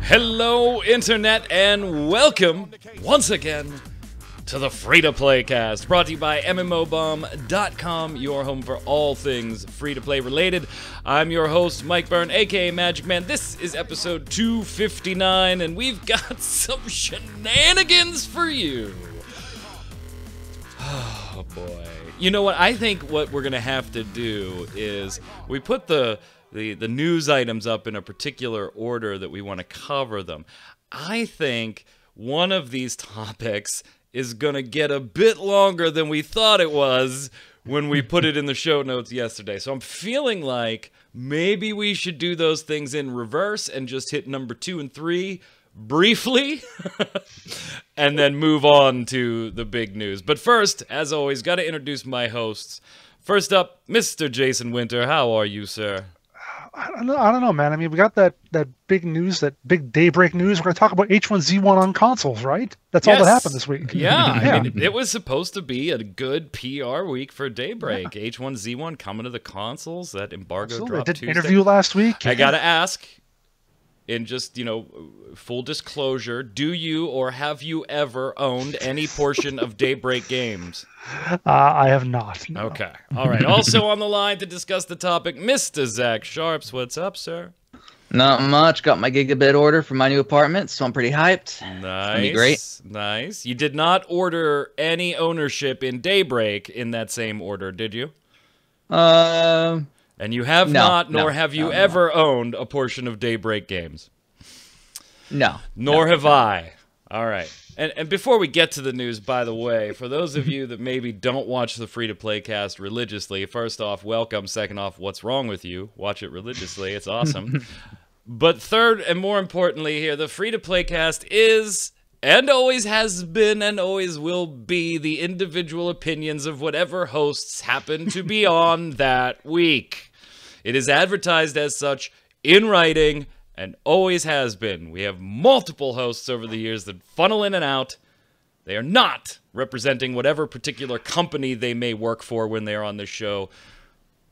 Hello, Internet, and welcome once again to the Free-to-Play Cast, brought to you by MMOBomb.com, your home for all things free-to-play related. I'm your host, Mike Byrne, aka magicman. This is episode 259, and we've got some shenanigans for you. Oh, boy. You know what? I think what we're going to have to do is we put the news items up in a particular order that we want to cover them. I think one of these topics is going to get a bit longer than we thought it was when we put it in the show notes yesterday. So I'm feeling like maybe we should do those things in reverse and just hit number 2 and 3 briefly and then move on to the big news. But first, as always, got to introduce my hosts. First up, Mr. Jason Winter. How are you, sir? I don't know, man. I mean, we got that big news, that big Daybreak news. We're going to talk about H1Z1 on consoles, right? That's all that happened this week. Yeah, I mean, it was supposed to be a good PR week for Daybreak. Yeah. H1Z1 coming to the consoles. That embargo dropped I did Tuesday. An interview last week. I got to ask, in just, full disclosure, do you or have you ever owned any portion of Daybreak Games? I have not. No. Okay. All right. Also on the line to discuss the topic, Mr. Zach Sharps. What's up, sir? Not much. Got my gigabit order for my new apartment, so I'm pretty hyped. Nice. It's gonna be great. Nice. You did not order any ownership in Daybreak in that same order, did you? And you have not, nor have you ever owned a portion of Daybreak Games. No. Nor have I. All right. And before we get to the news, by the way, for those of you that maybe don't watch the Free-to-Play Cast religiously, first off, welcome. Second off, what's wrong with you? Watch it religiously. It's awesome. But third, and more importantly here, the Free-to-Play Cast is, and always has been, and always will be, the individual opinions of whatever hosts happen to be on that week. It is advertised as such in writing, and always has been. We have multiple hosts over the years that funnel in and out. They are not representing whatever particular company they may work for when they are on the show,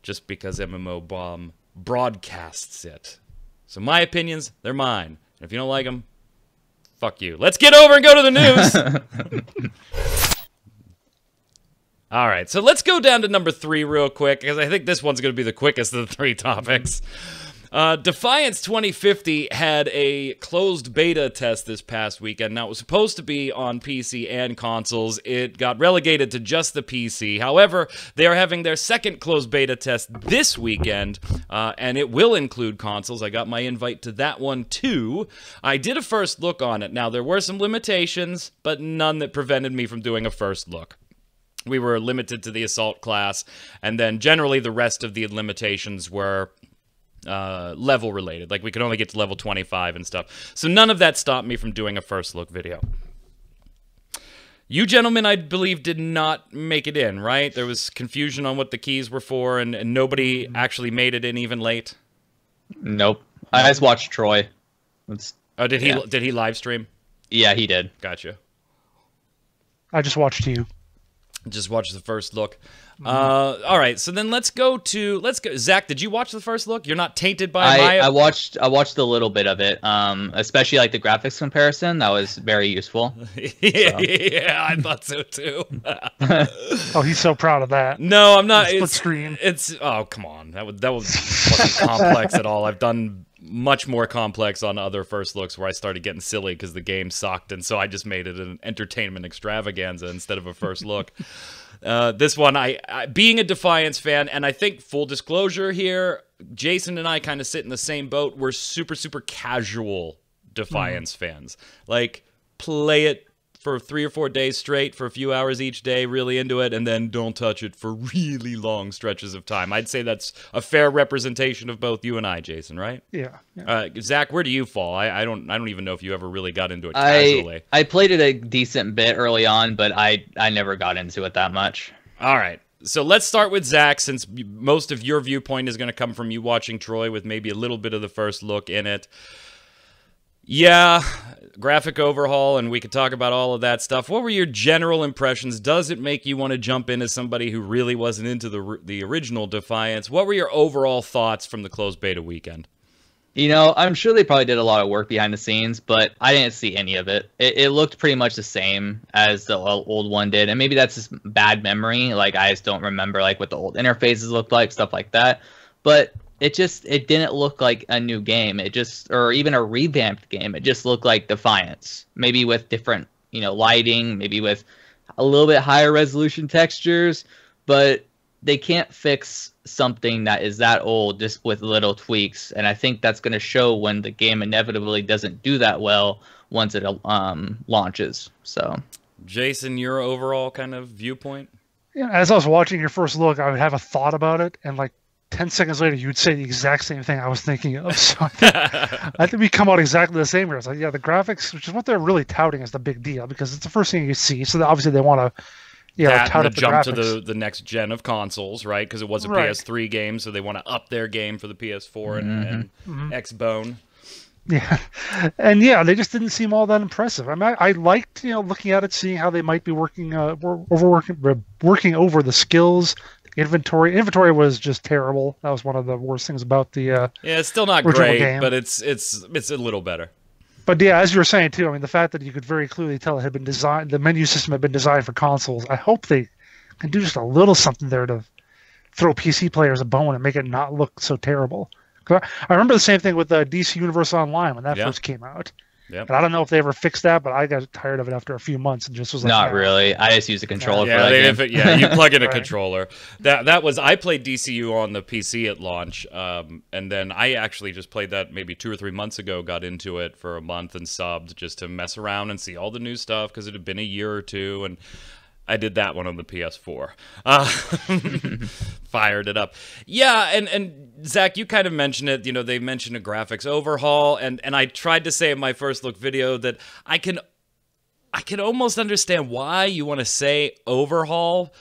just because MMO Bomb broadcasts it. So my opinions, they're mine. And if you don't like them, fuck you. Let's get over and go to the news. All right, so let's go down to number 3 real quick, because I think this one's going to be the quickest of the 3 topics. Defiance 2050 had a closed beta test this past weekend. Now, it was supposed to be on PC and consoles. It got relegated to just the PC. However, they are having their second closed beta test this weekend, and it will include consoles. I got my invite to that one, too. I did a first look on it. Now, there were some limitations, but none that prevented me from doing a first look. We were limited to the Assault class, and then generally the rest of the limitations were level related. Like, we could only get to level 25 and stuff. So none of that stopped me from doing a first look video. You gentlemen, I believe, did not make it in, right? There was confusion on what the keys were for, and nobody actually made it in even late? Nope. I just watched Troy. Did he live stream? Yeah, he did. Gotcha. I just watched you. Just watch the first look. All right, so then let's go. Zach, did you watch the first look? You're not tainted by my... I watched a little bit of it, especially like the graphics comparison. That was very useful. Yeah, I thought so too. Oh, he's so proud of that. No, I'm not. Split screen. Oh, come on. That wasn't complex at all. I've done much more complex on other first looks where I started getting silly because the game sucked, and so I just made it an entertainment extravaganza instead of a first look. This one, I being a Defiance fan, and I think full disclosure here, Jason and I kind of sit in the same boat. We're super, super casual Defiance fans. Like, play it for 3 or 4 days straight for a few hours each day, really into it, and then don't touch it for really long stretches of time. I'd say that's a fair representation of both you and I, Jason, right? Yeah. Zach, where do you fall? I don't even know if you ever really got into it casually. I played it a decent bit early on, but I never got into it that much. All right. So let's start with Zach, since most of your viewpoint is going to come from you watching Troy with maybe a little bit of the first look in it. Yeah, graphic overhaul, and we could talk about all of that stuff. What were your general impressions? Does it make you want to jump in as somebody who really wasn't into the original Defiance? What were your overall thoughts from the closed beta weekend? You know, I'm sure they probably did a lot of work behind the scenes, but I didn't see any of it. It looked pretty much the same as the old one did, and maybe that's just bad memory. Like, I just don't remember like what the old interfaces looked like, stuff like that. But it didn't look like a new game. It just, or even a revamped game. It just looked like Defiance, maybe with different, you know, lighting, maybe with a little bit higher resolution textures, but they can't fix something that is that old just with little tweaks, and I think that's going to show when the game inevitably doesn't do that well once it launches. So, Jason, your overall kind of viewpoint? Yeah, as I was watching your first look, I would have a thought about it, and like 10 seconds later, you'd say the exact same thing I was thinking of. So I think we come out exactly the same here. It's like, yeah, the graphics, which is what they're really touting as the big deal, because it's the first thing you see. So obviously they want to, tout up the jump graphics. to the next gen of consoles, right? Because it was a Right. PS3 game, so they want to up their game for the PS4 and Xbone. Yeah, and yeah, they just didn't seem all that impressive. I mean, I liked looking at it, seeing how they might be working working over the skills. Inventory was just terrible. That was one of the worst things about the Yeah, it's still not original great, game. but it's a little better. But yeah, as you were saying too, I mean, the fact that you could very clearly tell it had been designed, the menu system had been designed for consoles. I hope they can do just a little something there to throw PC players a bone and make it not look so terrible. 'Cause I remember the same thing with DC Universe Online when that first came out. Yep. And I don't know if they ever fixed that, but I got tired of it after a few months and just was like, not really. I just use a controller for that game. You plug in a Right. controller. That was, I played DCU on the PC at launch, and then I actually just played that maybe 2 or 3 months ago. Got into it for a month and subbed just to mess around and see all the new stuff because it had been a year or two, and I did that one on the PS4. Fired it up. Yeah, and Zach, you kind of mentioned it. You know, they mentioned a graphics overhaul, and I tried to say in my first look video that I can almost understand why you want to say overhaul,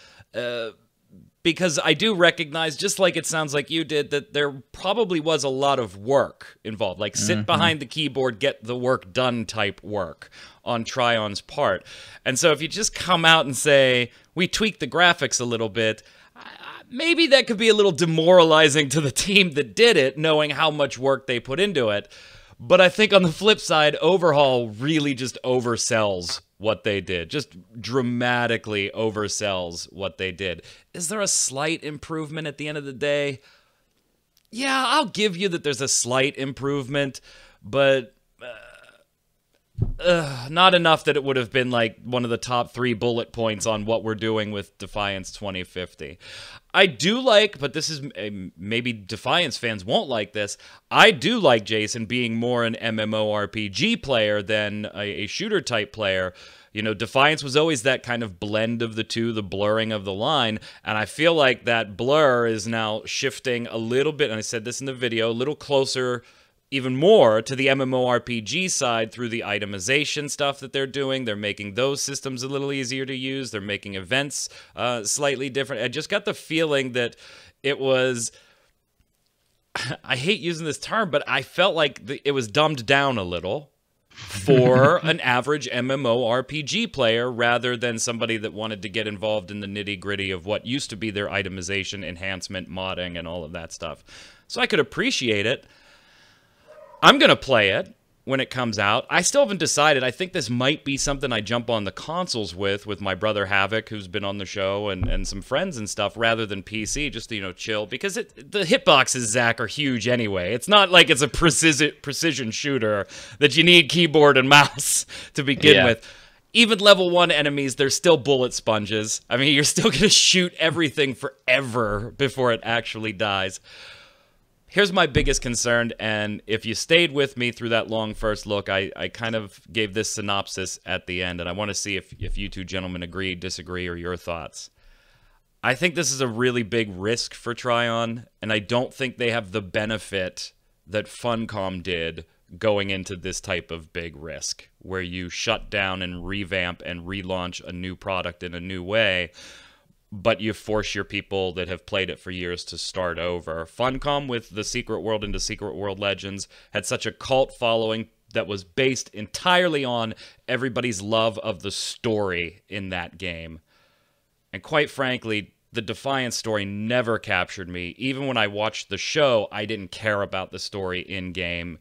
because I do recognize, just like it sounds like you did, that there probably was a lot of work involved, like sit behind the keyboard, get the work done type work on Trion's part. And so if you just come out and say, we tweaked the graphics a little bit, maybe that could be a little demoralizing to the team that did it, knowing how much work they put into it. But I think on the flip side, overhaul really just oversells what they did. Just dramatically oversells what they did. Is there a slight improvement at the end of the day? Yeah, I'll give you that there's a slight improvement, but not enough that it would have been like one of the top 3 bullet points on what we're doing with Defiance 2050. I do like, but this is maybe Defiance fans won't like this. I do like Jason being more an MMORPG player than a shooter type player. You know, Defiance was always that kind of blend of the two, the blurring of the line, and I feel like that blur is now shifting a little bit, and I said this in the video, a little closer, even more, to the MMORPG side through the itemization stuff that they're doing. They're making those systems a little easier to use. They're making events slightly different. I just got the feeling that it was, I hate using this term, but I felt like it was dumbed down a little for an average MMORPG player rather than somebody that wanted to get involved in the nitty-gritty of what used to be their itemization, enhancement, modding, and all of that stuff. So I could appreciate it. I'm going to play it when it comes out. I still haven't decided. I think this might be something I jump on the consoles with my brother Havoc, who's been on the show, and some friends and stuff, rather than PC, just to, chill. Because the hitboxes, Zach, are huge anyway. It's not like it's a precision shooter that you need keyboard and mouse to begin with. Even level 1 enemies, they're still bullet sponges. I mean, you're still going to shoot everything forever before it actually dies. Here's my biggest concern, and if you stayed with me through that long first look, I kind of gave this synopsis at the end, and I want to see if you two gentlemen agree, disagree, or your thoughts. I think this is a really big risk for Tryon, and I don't think they have the benefit that Funcom did going into this type of big risk, where you shut down and revamp and relaunch a new product in a new way, but you force your people that have played it for years to start over. Funcom with the Secret World into Secret World Legends had such a cult following that was based entirely on everybody's love of the story in that game. And quite frankly, the Defiance story never captured me. Even when I watched the show, I didn't care about the story in-game.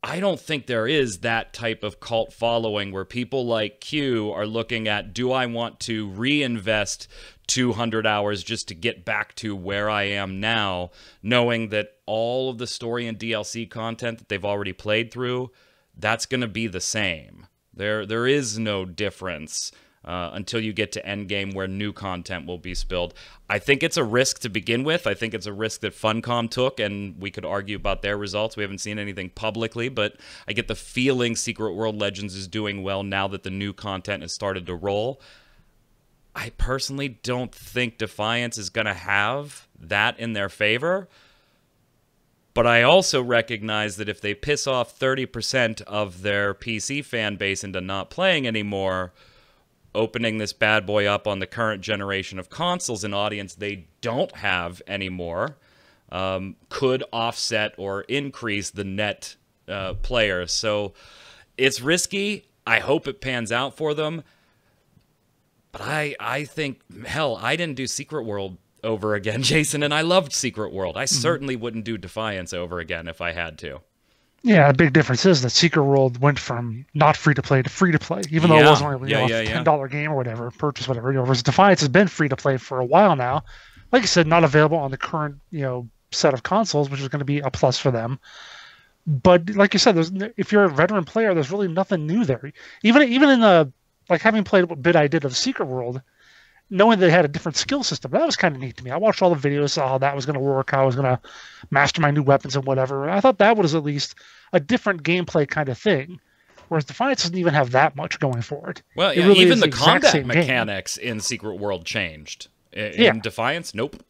I don't think there is that type of cult following where people like Q are looking at, do I want to reinvest 200 hours just to get back to where I am now, knowing that all of the story and DLC content that they've already played through, that's going to be the same. There is no difference until you get to endgame where new content will be spilled. I think it's a risk to begin with. I think it's a risk that Funcom took, and we could argue about their results. We haven't seen anything publicly, but I get the feeling Secret World Legends is doing well now that the new content has started to roll. I personally don't think Defiance is going to have that in their favor. But I also recognize that if they piss off 30% of their PC fan base into not playing anymore, opening this bad boy up on the current generation of consoles, an audience they don't have anymore, could offset or increase the net players. So it's risky. I hope it pans out for them. But I think, hell, I didn't do Secret World over again, Jason, and I loved Secret World. I certainly wouldn't do Defiance over again if I had to. Yeah, a big difference is that Secret World went from not free-to-play to free-to-play, even though it wasn't only a $10 game or whatever, purchase whatever. Whereas Defiance has been free-to-play for a while now. Like I said, not available on the current set of consoles, which is going to be a plus for them. But like you said, if you're a veteran player, there's really nothing new there. Even in the, like, having played what bit I did of Secret World, knowing they had a different skill system, that was kind of neat to me. I watched all the videos, saw how that was going to work, how I was going to master my new weapons and whatever. And I thought that was at least a different gameplay kind of thing. Whereas Defiance doesn't even have that much going for it. Well, yeah, really even the combat mechanics in Secret World changed. In Defiance, nope.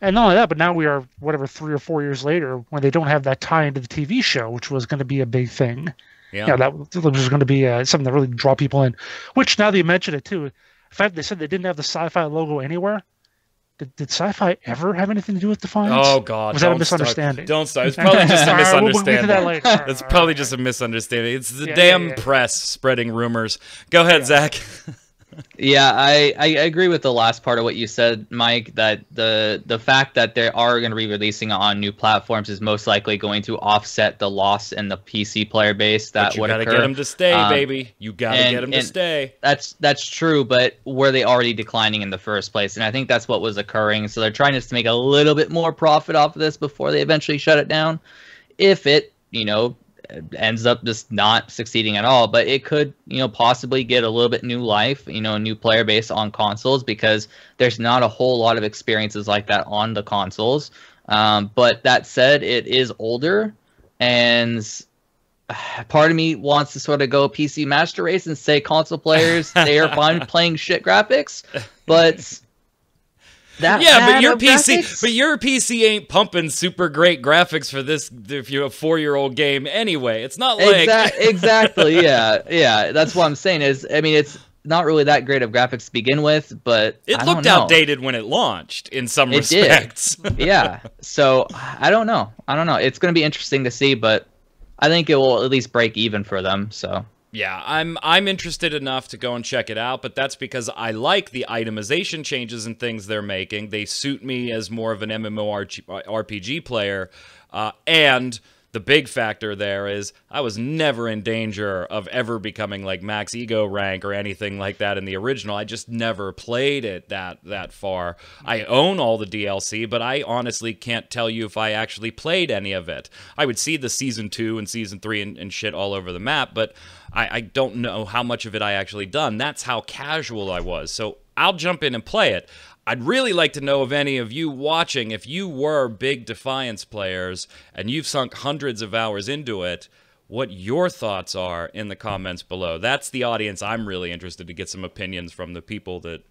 And not only that, but now we are, 3 or 4 years later, when they don't have that tie into the TV show, which was going to be a big thing. Yeah, that was going to be something that really draw people in. Which, now that you mention it, too, the fact they said they didn't have the Sci-Fi logo anywhere. Did Sci-Fi ever have anything to do with Defiance? Oh, God. Was that a misunderstanding? Don't start. It's probably just a misunderstanding. We'll get to that later. It's probably just a misunderstanding. It's the damn press spreading rumors. Go ahead, Zach. Yeah, I agree with the last part of what you said, Mike, that the fact that they are going to be releasing on new platforms is most likely going to offset the loss in the PC player base that would occur. You got to get them to stay, baby. You got to get them to stay. That's true, but were they already declining in the first place? And I think that's what was occurring. So they're trying just to make a little bit more profit off of this before they eventually shut it down. If it, ends up just not succeeding at all, but it could possibly get a little bit new life, a new player base on consoles, because there's not a whole lot of experiences like that on the consoles. But that said, it is older, and part of me wants to sort of go PC master race and say console players, they are fine playing shit graphics, but but your PC ain't pumping super great graphics for this if you're a 4-year-old game anyway. It's not like exactly. Yeah. That's what I'm saying is, it's not really that great of graphics to begin with, but it looked outdated when it launched in some respects. Yeah. So I don't know. It's going to be interesting to see, but I think it will at least break even for them. So. Yeah, I'm interested enough to go and check it out, but that's because I like the itemization changes and things they're making. They suit me as more of an MMORPG player, and the big factor there is I was never in danger of ever becoming like max ego rank or anything like that in the original. I just never played it that far. I own all the DLC, but I honestly can't tell you if I actually played any of it. I would see the Season 2 and Season 3 and shit all over the map, but I don't know how much of it I actually done. That's how casual I was. So I'll jump in and play it. I'd really like to know of any of you watching, if you were big Defiance players and you've sunk hundreds of hours into it, what your thoughts are in the comments below. That's the audience I'm really interested to get some opinions from, the people that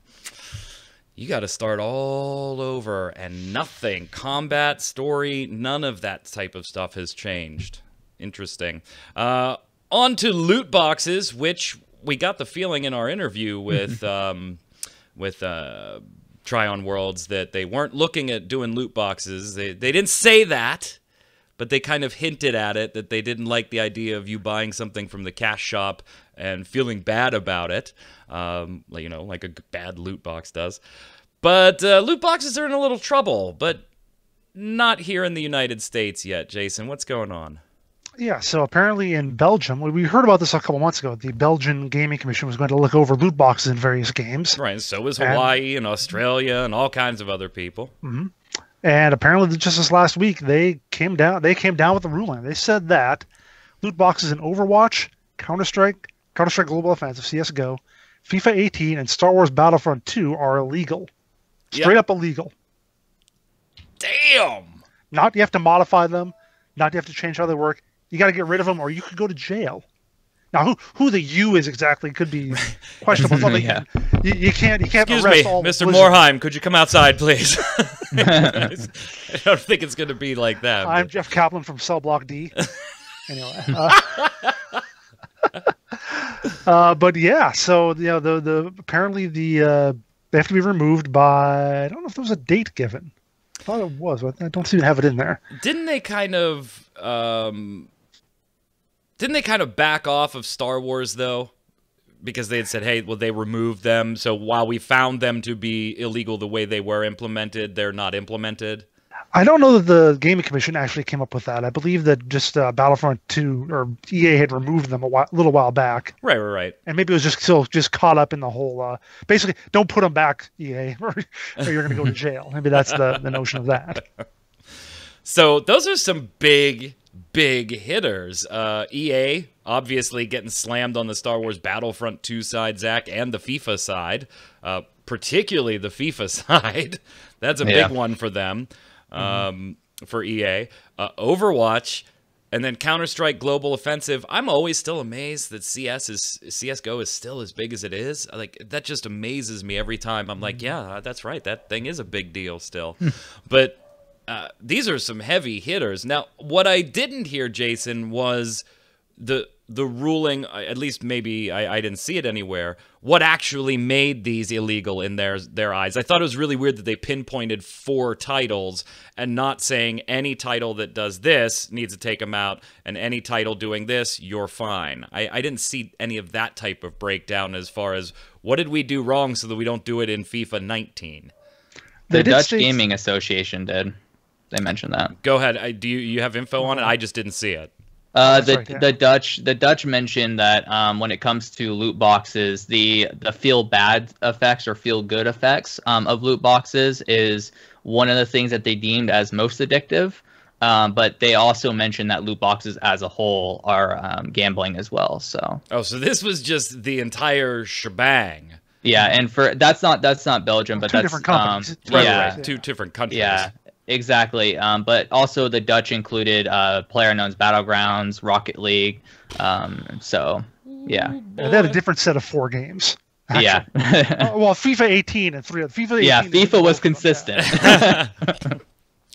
you got to start all over and nothing. Combat, story, none of that type of stuff has changed. Interesting. On to loot boxes, which we got the feeling in our interview with Try-On Worlds that they weren't looking at doing loot boxes. They didn't say that, but they kind of hinted at it, that they didn't like the idea of you buying something from the cash shop and feeling bad about it, you know, like a bad loot box does. But loot boxes are in a little trouble, but not here in the United States yet. Jason, what's going on? Yeah, so apparently in Belgium, we heard about this a couple months ago. The Belgian Gaming Commission was going to look over loot boxes in various games. Right, and so was Hawaii and Australia and all kinds of other people. Mm-hmm. And apparently just this last week, they came down with the ruling. They said that loot boxes in Overwatch, Counter-Strike Global Offensive, CSGO, FIFA 18, and Star Wars Battlefront 2 are illegal. Straight up illegal. Damn! Not you have to modify them, not you have to change how they work. You got to get rid of them, or you could go to jail. Now, who the "you" is exactly could be questionable. Yeah. You can't Excuse arrest me, all Mr. Blizzard. Moorheim. Could you come outside, please? I don't think it's going to be like that. I'm Jeff Kaplan from Cell Block D. Anyway, but yeah, so you know the apparently they have to be removed by, I don't know if there was a date given. I thought it was, but I don't seem to have it in there. Didn't they kind of back off of Star Wars though? Because they had said, hey, well, they removed them. So while we found them to be illegal the way they were implemented, they're not implemented. I don't know that the Gaming Commission actually came up with that. I believe that just Battlefront 2 or EA had removed them a little while back. Right. And maybe it was just caught up in the whole, basically, don't put them back, EA, or you're going to go to jail. Maybe that's the notion of that. So those are some big hitters. EA, obviously getting slammed on the Star Wars Battlefront 2 side, Zach, and the FIFA side, particularly the FIFA side. That's a big one for them. For EA, Overwatch, and then Counter-Strike Global Offensive. I'm always still amazed that CSGO is still as big as it is. Like, that just amazes me every time. I'm like, yeah, that's right. That thing is a big deal still. But these are some heavy hitters. Now, what I didn't hear, Jason, was the ruling, at least maybe I didn't see it anywhere, what actually made these illegal in their eyes. I thought it was really weird that they pinpointed 4 titles and not saying any title that does this needs to take them out, and any title doing this, you're fine. I didn't see any of that type of breakdown as far as what did we do wrong so that we don't do it in FIFA 19. The Dutch Gaming Association did. They mentioned that. Go ahead. Do you have info on it? I just didn't see it. The Dutch mentioned that when it comes to loot boxes, the feel bad effects or feel good effects of loot boxes is one of the things that they deemed as most addictive. But they also mentioned that loot boxes as a whole are gambling as well. So so this was just the entire shebang. Yeah, and that's not Belgium, but two that's different companies. Right. 2 different countries. Yeah. Exactly, but also the Dutch included PlayerUnknown's Battlegrounds, Rocket League, so yeah. They had a different set of 4 games. Actually. Yeah. Well, FIFA 18 and 3. FIFA 18. Yeah, FIFA was consistent.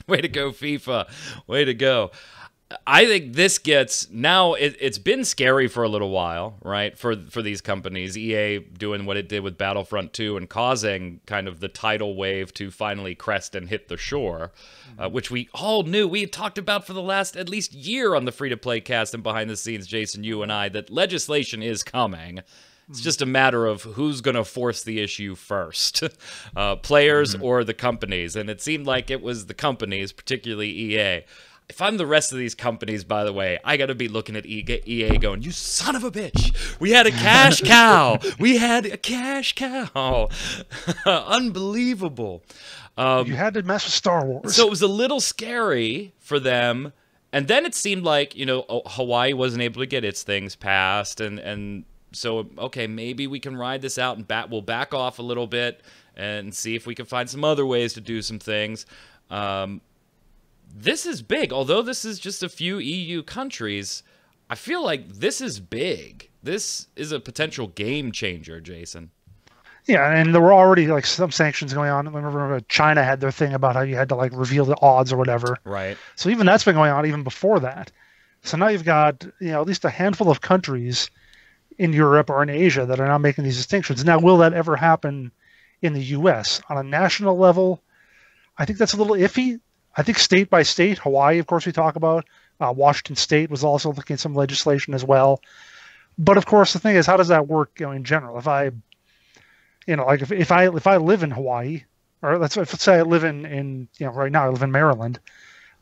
Way to go, FIFA. Way to go. I think this gets now. It's been scary for a little while, right? For these companies, EA doing what it did with Battlefront 2 and causing kind of the tidal wave to finally crest and hit the shore, which we all knew. We had talked about for the last at least year on the free-to-play cast and behind the scenes, Jason, you and I, that legislation is coming. It's just a matter of who's going to force the issue first, players or the companies. And it seemed like it was the companies, particularly EA. If I'm the rest of these companies, by the way, I got to be looking at EA going, you son of a bitch. We had a cash cow. We had a cash cow. Unbelievable. You had to mess with Star Wars. So it was a little scary for them. And then it seemed like, Hawaii wasn't able to get its things passed. And so, okay, maybe we can ride this out and we'll back off a little bit and see if we can find some other ways to do some things. This is big. Although this is just a few EU countries, I feel like this is big. This is a potential game changer, Jason. Yeah, and there were already like some sanctions going on. I remember China had their thing about how you had to like reveal the odds or whatever. Right. So even that's been going on even before that. So now you've got at least a handful of countries in Europe or in Asia that are now making these distinctions. Now, will that ever happen in the U.S. on a national level? I think that's a little iffy. I think state by state, Hawaii, of course, we talk about. Washington State was also looking at some legislation as well. But of course, the thing is, how does that work? In general, if I, like if I live in Hawaii, or let's say I live in right now I live in Maryland,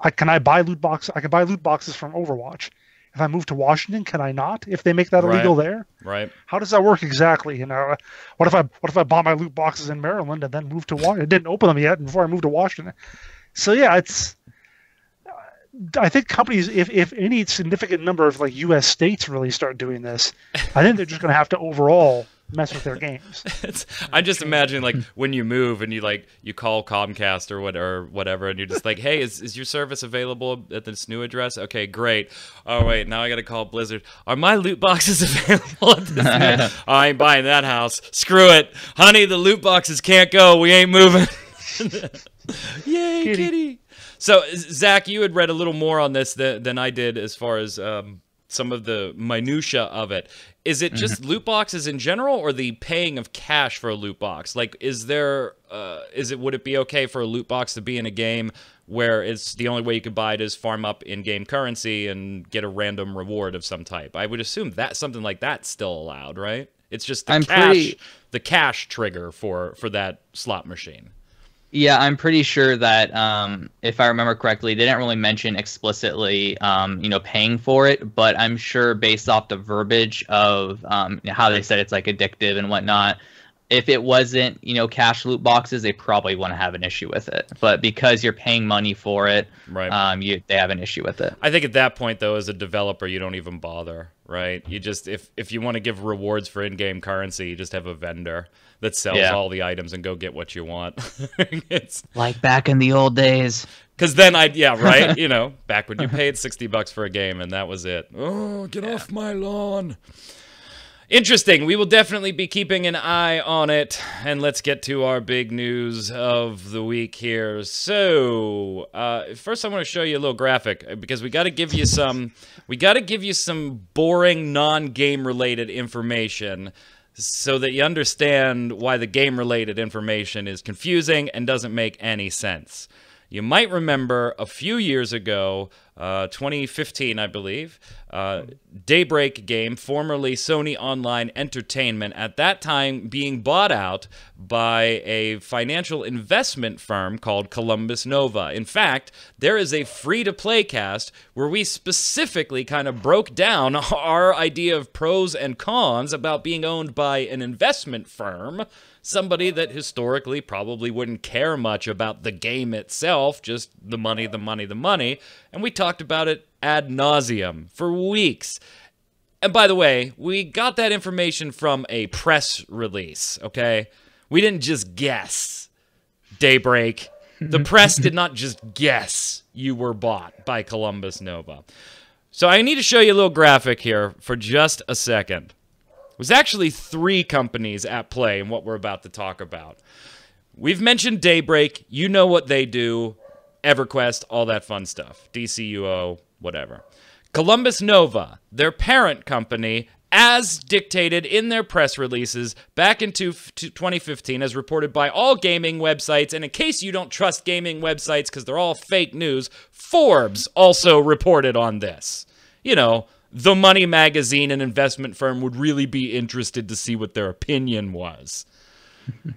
I can buy loot boxes from Overwatch. If I move to Washington, can I not? If they make that illegal there, right? How does that work exactly? What if I bought my loot boxes in Maryland and then moved to Washington? I didn't open them yet before I moved to Washington. So yeah, I think companies, if any significant number of like U.S. states really start doing this, I think they're just going to have to overall mess with their games. I just imagine like when you move and you call Comcast or whatever, and you're just like, hey, is your service available at this new address? Okay, great. Oh wait, now I got to call Blizzard. Are my loot boxes available at this new? I ain't buying that house. Screw it, honey. The loot boxes can't go. We ain't moving. Yay, kitty. So, Zach, you had read a little more on this than I did as far as some of the minutia of it. Is it just loot boxes in general, or the paying of cash for a loot box? Like, would it be okay for a loot box to be in a game where it's the only way you could buy it is farm up in-game currency and get a random reward of some type? I would assume that something like that's still allowed, right? It's just the cash trigger for that slot machine. Yeah, I'm pretty sure that if I remember correctly, they didn't really mention explicitly, paying for it. But I'm sure based off the verbiage of how they said it's like addictive and whatnot, if it wasn't, cash loot boxes, they probably wouldn't have an issue with it. But because you're paying money for it, right? They have an issue with it. I think at that point, though, as a developer, you don't even bother, right? You just if you want to give rewards for in-game currency, you just have a vendor that sells all the items and go get what you want. It's like back in the old days. Because then right? Back when you paid $60 for a game and that was it. Oh, get off my lawn. Interesting. We will definitely be keeping an eye on it. And let's get to our big news of the week here. So, first I want to show you a little graphic because we got to give you some boring non-game related information so that you understand why the game-related information is confusing and doesn't make any sense. You might remember a few years ago, 2015, I believe, Daybreak Game, formerly Sony Online Entertainment, at that time being bought out by a financial investment firm called Columbus Nova. In fact, there is a free-to-play cast where we specifically kind of broke down our idea of pros and cons about being owned by an investment firm, somebody that historically probably wouldn't care much about the game itself, just the money, the money, the money. And we talked about it ad nauseum for weeks. And by the way, we got that information from a press release, okay? We didn't just guess, Daybreak. The press did not just guess you were bought by Columbus Nova. So I need to show you a little graphic here for just a second. It was actually 3 companies at play in what we're about to talk about. We've mentioned Daybreak. You know what they do. EverQuest, all that fun stuff. DCUO, whatever. Columbus Nova, their parent company, as dictated in their press releases back in 2015, as reported by all gaming websites. And in case you don't trust gaming websites because they're all fake news, Forbes also reported on this. The Money magazine and investment firm would really be interested to see what their opinion was.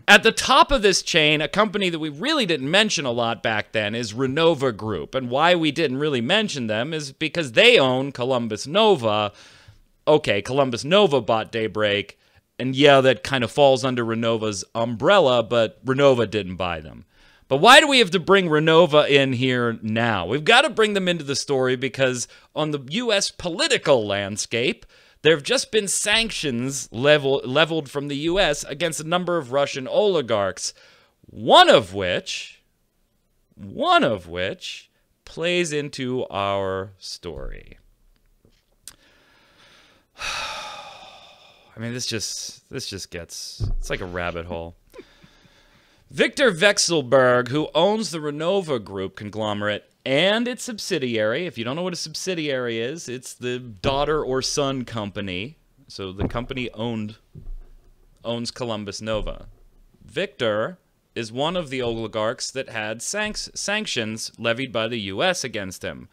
At the top of this chain, a company that we really didn't mention a lot back then is Renova Group. And why we didn't really mention them is because they own Columbus Nova. Okay, Columbus Nova bought Daybreak, and yeah, that kind of falls under Renova's umbrella, but Renova didn't buy them. But why do we have to bring Renova in here now? We've got to bring them into the story because on the U.S. political landscape, there have just been sanctions leveled from the U.S. against a number of Russian oligarchs, one of which plays into our story. I mean, this just gets, it's like a rabbit hole. Victor Vekselberg, who owns the Renova Group conglomerate and its subsidiary. If you don't know what a subsidiary is, it's the daughter or son company. So the company owns Columbus Nova. Victor is one of the oligarchs that had sanctions levied by the U.S. against him.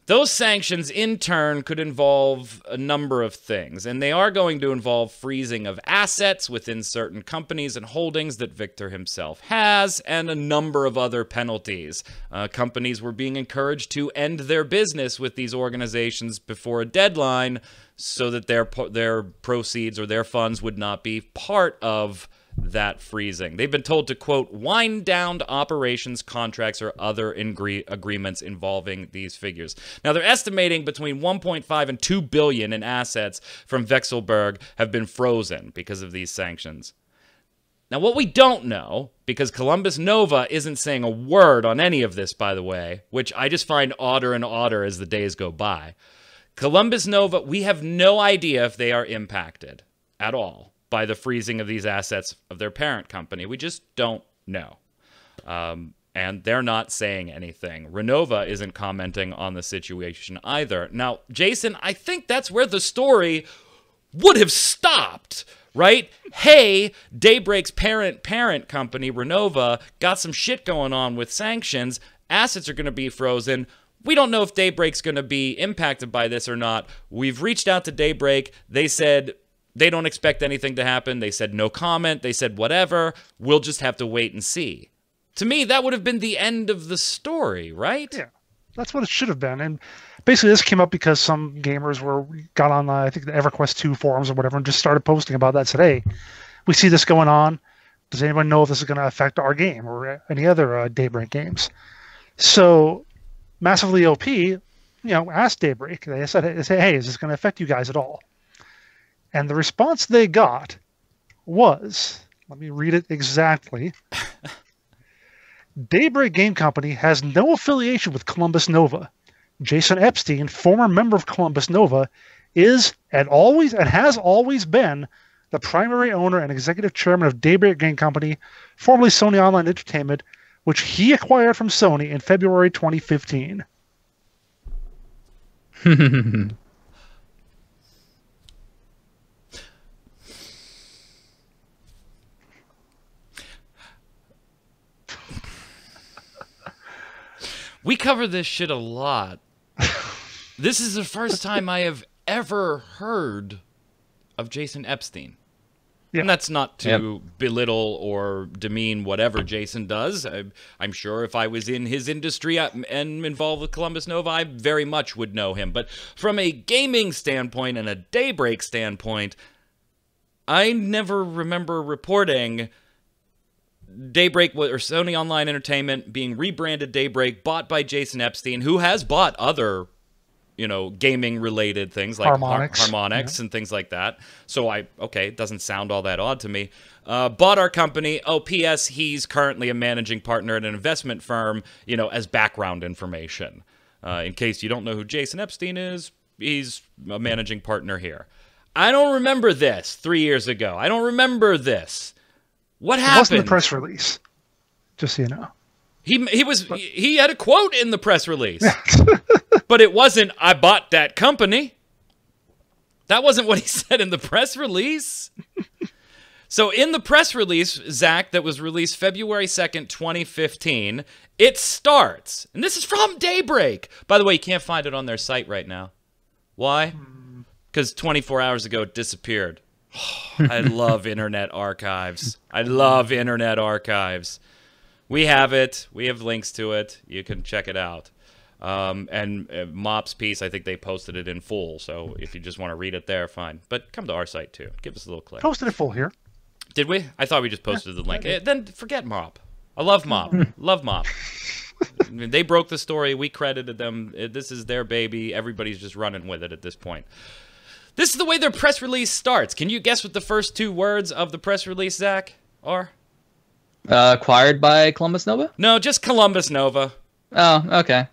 Those sanctions, in turn, could involve a number of things, and they are going to involve freezing of assets within certain companies and holdings that Victor himself has, and a number of other penalties. Companies were being encouraged to end their business with these organizations before a deadline so that their proceeds or their funds would not be part of that freezing. They've been told to, quote, wind down operations, contracts, or other agreements involving these figures. Now, they're estimating between 1.5 and 2 billion in assets from Vexelberg have been frozen because of these sanctions. Now, what we don't know, because Columbus Nova isn't saying a word on any of this, by the way, which I just find odder and odder as the days go by. Columbus Nova, we have no idea if they are impacted at all by the freezing of these assets of their parent company. We just don't know. And they're not saying anything. Renova isn't commenting on the situation either. Now, Jason, I think that's where the story would have stopped, right? Hey, Daybreak's parent company, Renova, got some shit going on with sanctions. Assets are going to be frozen. We don't know if Daybreak's going to be impacted by this or not. We've reached out to Daybreak. They said they don't expect anything to happen. They said no comment. They said whatever. We'll just have to wait and see. To me, that would have been the end of the story, right? Yeah, that's what it should have been. And basically, this came up because some gamers got on, I think, the EverQuest 2 forums or whatever and just started posting about that. Said, hey, we see this going on. Does anyone know if this is going to affect our game or any other Daybreak games? So, Massively OP, asked Daybreak. They said, hey, is this going to affect you guys at all? And the response they got was, let me read it exactly. Daybreak Game Company has no affiliation with Columbus Nova. Jason Epstein, former member of Columbus Nova, is and has always been the primary owner and executive chairman of Daybreak Game Company, formerly Sony Online Entertainment, which he acquired from Sony in February 2015. We cover this shit a lot. This is the first time I have ever heard of Jason Epstein. Yep. And that's not to belittle or demean whatever Jason does. I'm sure if I was in his industry and involved with Columbus Nova, I very much would know him. But from a gaming standpoint and a Daybreak standpoint, I never remember reporting Daybreak or Sony Online Entertainment being rebranded Daybreak, bought by Jason Epstein, who has bought other, gaming-related things like Harmonix and things like that. So it doesn't sound all that odd to me. Bought our company. Oh, P.S. He's currently a managing partner at an investment firm, as background information. In case you don't know who Jason Epstein is, he's a managing partner here. I don't remember this 3 years ago. I don't remember this. What happened? It wasn't the press release, just so you know. He had a quote in the press release. But it wasn't, I bought that company. That wasn't what he said in the press release. So in the press release, Zach, that was released February 2nd, 2015, it starts, and this is from Daybreak. By the way, you can't find it on their site right now. Why? Because 24 hours ago it disappeared. I love Internet Archives. I love Internet Archives. We have it. We have links to it. You can check it out. And Mop's piece, I think they posted it in full. So if you just want to read it there, fine. But come to our site, too. Give us a little click. Posted it full here. Did we? I thought we just posted the link. Then forget Mop. I love Mop. Love Mop. I mean, they broke the story. We credited them. This is their baby. Everybody's just running with it at this point. This is the way their press release starts. Can you guess what the first two words of the press release, Zach, are? Acquired by Columbus Nova? No, just Columbus Nova. Oh, okay.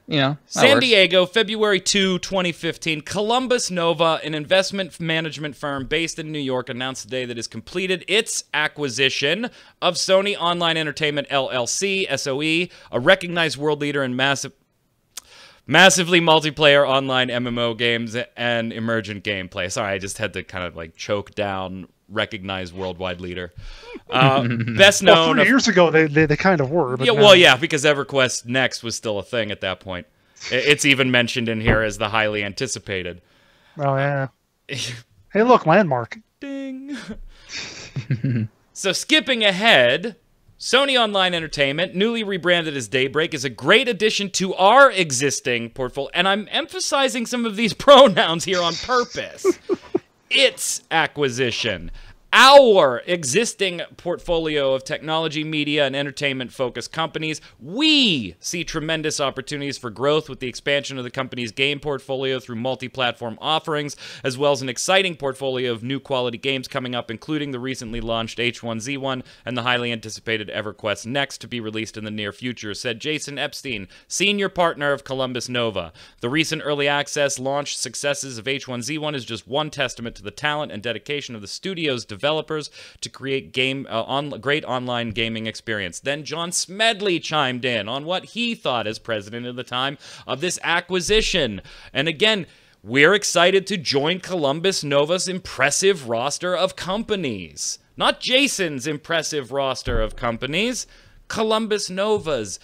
San Diego, February 2, 2015. Columbus Nova, an investment management firm based in New York, announced today that it has completed its acquisition of Sony Online Entertainment LLC, SOE, a recognized world leader in massively multiplayer online MMO games and emergent gameplay. Sorry, I just had to kind of choke down recognized worldwide leader. Best known. 3 years ago, they kind of were. But yeah, because EverQuest Next was still a thing at that point. It's even mentioned in here as the highly anticipated. Oh, yeah. Hey, look, landmark. Ding. So skipping ahead, Sony Online Entertainment, newly rebranded as Daybreak, is a great addition to our existing portfolio. And I'm emphasizing some of these pronouns here on purpose. Its acquisition. Our existing portfolio of technology, media, and entertainment-focused companies. We see tremendous opportunities for growth with the expansion of the company's game portfolio through multi-platform offerings, as well as an exciting portfolio of new quality games coming up, including the recently launched H1Z1 and the highly anticipated EverQuest Next to be released in the near future, said Jason Epstein, senior partner of Columbus Nova. The recent early access launch successes of H1Z1 is just one testament to the talent and dedication of the studio's developers to create great online gaming experience. Then John Smedley chimed in on what he thought as president at the time of this acquisition. And again, we're excited to join Columbus Nova's impressive roster of companies. Not Jason's impressive roster of companies, Columbus Nova's.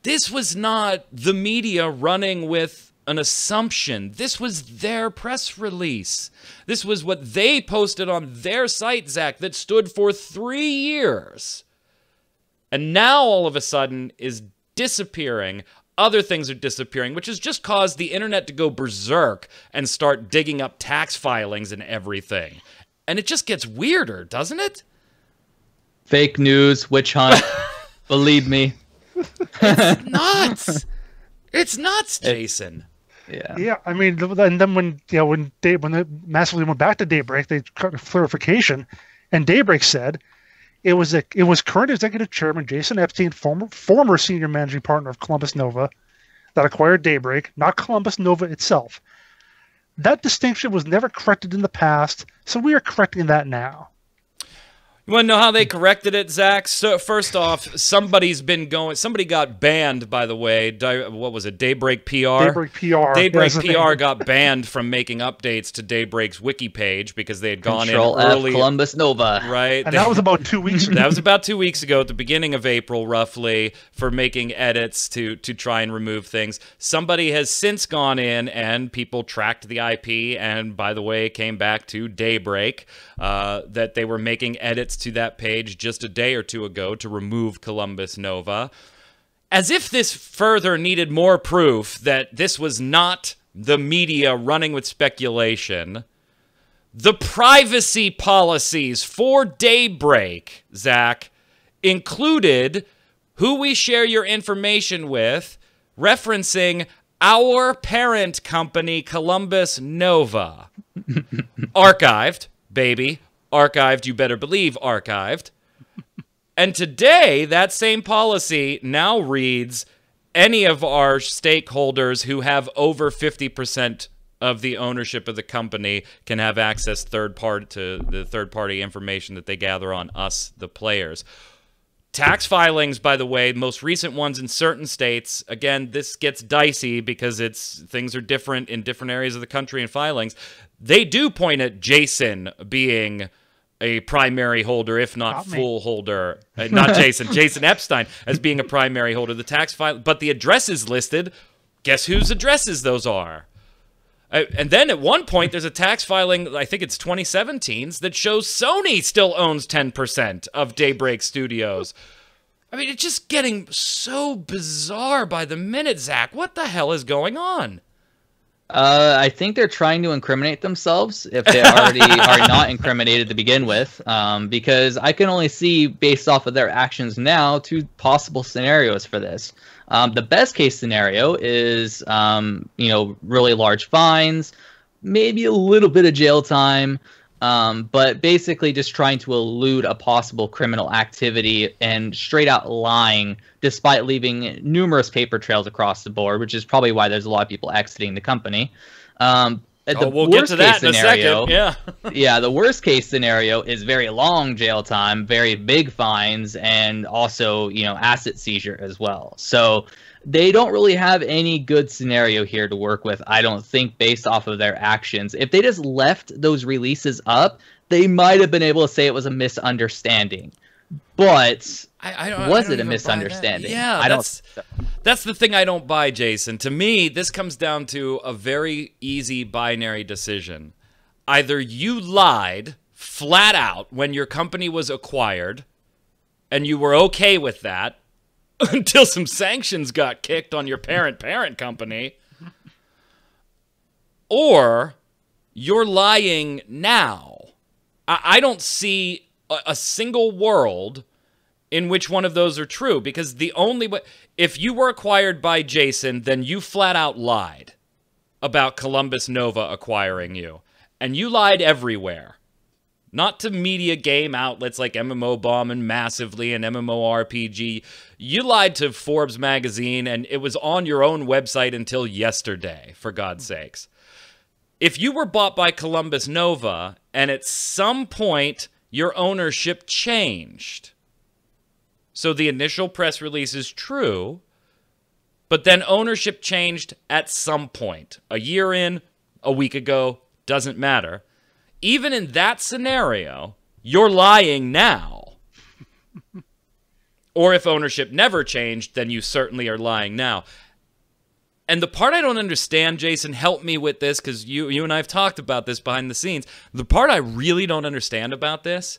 This was not the media running with an assumption. This was their press release. This was what they posted on their site, Zach, that stood for 3 years. And now all of a sudden is disappearing. Other things are disappearing, which has just caused the internet to go berserk and start digging up tax filings and everything. And it just gets weirder, doesn't it? Fake news, witch hunt. Believe me. It's nuts. It's nuts, Jason. Yeah. I mean, and then when they massively went back to Daybreak, they cut clarification, and Daybreak said it was current executive chairman Jason Epstein, former senior managing partner of Columbus Nova, that acquired Daybreak, not Columbus Nova itself. That distinction was never corrected in the past, so we are correcting that now. You want to know how they corrected it, Zach? So first off, somebody got banned, by the way. What was it? Daybreak PR? Daybreak PR. Daybreak PR got banned from making updates to Daybreak's wiki page because they had gone in early. Columbus Nova. Right. And that was about 2 weeks ago. That was about 2 weeks ago, at the beginning of April, roughly, for making edits to try and remove things. Somebody has since gone in and people tracked the IP and, by the way, came back to Daybreak that they were making edits to that page just a day or two ago to remove Columbus Nova. As if this further needed more proof that this was not the media running with speculation. The privacy policies for Daybreak, Zach, included who we share your information with, referencing our parent company, Columbus Nova. Archived, baby. Archived, you better believe archived. And today, that same policy now reads, any of our stakeholders who have over 50% of the ownership of the company can have access to the third-party information that they gather on us, the players. Tax filings, by the way, most recent ones in certain states, again, this gets dicey because things are different in different areas of the country and filings. They do point at Jason being a primary holder, if not full holder. Not Jason. Jason Epstein as being a primary holder. The tax file, but the addresses listed, guess whose addresses those are? And then at one point, there's a tax filing, I think it's 2017's, that shows Sony still owns 10% of Daybreak Studios. I mean, it's just getting so bizarre by the minute, Zach. What the hell is going on? I think they're trying to incriminate themselves if they already are not incriminated to begin with, because I can only see, based off of their actions now, 2 possible scenarios for this. The best case scenario is, really large fines, maybe a little bit of jail time, but basically just trying to elude a possible criminal activity and straight out lying, despite leaving numerous paper trails across the board, which is probably why there's a lot of people exiting the company. We'll get to that in a second. Yeah. Yeah, the worst case scenario is very long jail time, very big fines, and also, asset seizure as well. So they don't really have any good scenario here to work with, I don't think, based off of their actions. If they just left those releases up, they might have been able to say it was a misunderstanding. But was it a misunderstanding? Yeah, That's the thing I don't buy, Jason. To me, this comes down to a very easy binary decision. Either you lied flat out when your company was acquired, and you were okay with that until some sanctions got kicked on your parent company, or you're lying now. I don't see a single world in which one of those are true, because the only way, if you were acquired by Jason, then you flat out lied about Columbus Nova acquiring you. And you lied everywhere. Not to media game outlets like MMO Bomb and Massively and MMORPG. You lied to Forbes magazine, and it was on your own website until yesterday, for God's sakes. If you were bought by Columbus Nova, and at some point your ownership changed, so the initial press release is true, but then ownership changed at some point. A year in, a week ago, doesn't matter. Even in that scenario, you're lying now. Or if ownership never changed, then you certainly are lying now. And the part I don't understand, Jason, help me with this, because you and I have talked about this behind the scenes. The part I really don't understand about this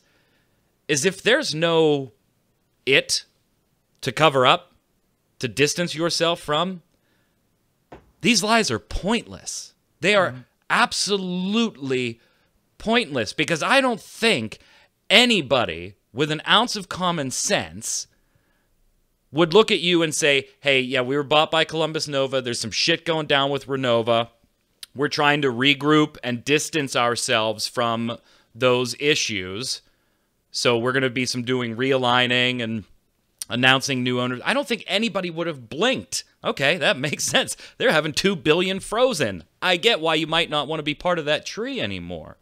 is if there's no it to cover up, to distance yourself from, these lies are pointless. They are absolutely pointless, because I don't think anybody with an ounce of common sense would look at you and say, hey, yeah, we were bought by Columbus Nova. There's some shit going down with Renova. We're trying to regroup and distance ourselves from those issues. So we're going to be doing realigning and announcing new owners. I don't think anybody would have blinked. Okay, that makes sense. They're having 2 billion frozen. I get why you might not want to be part of that tree anymore.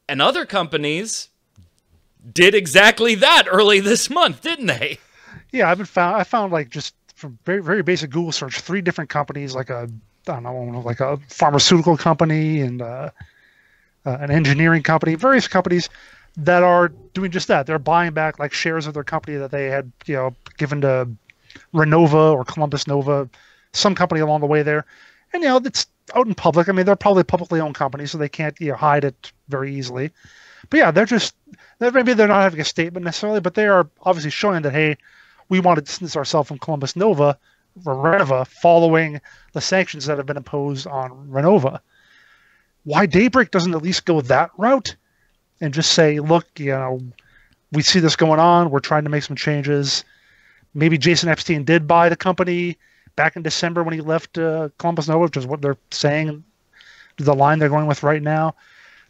And other companies did exactly that early this month, didn't they? Yeah, I found like just from very, very basic Google search, 3 different companies, like I don't know, like a pharmaceutical company and an engineering company, various companies that are doing just that. They're buying back like shares of their company that they had, given to Renova or Columbus Nova, some company along the way there. And, it's out in public. I mean, they're probably publicly owned companies, so they can't hide it very easily. But yeah, maybe they're not having a statement necessarily, but they are obviously showing that, hey, we want to distance ourselves from Columbus Nova or Renova following the sanctions that have been imposed on Renova. Why Daybreak doesn't at least go that route and just say, look, we see this going on. We're trying to make some changes. Maybe Jason Epstein did buy the company back in December when he left Columbus Nova, which is what they're saying, the line they're going with right now.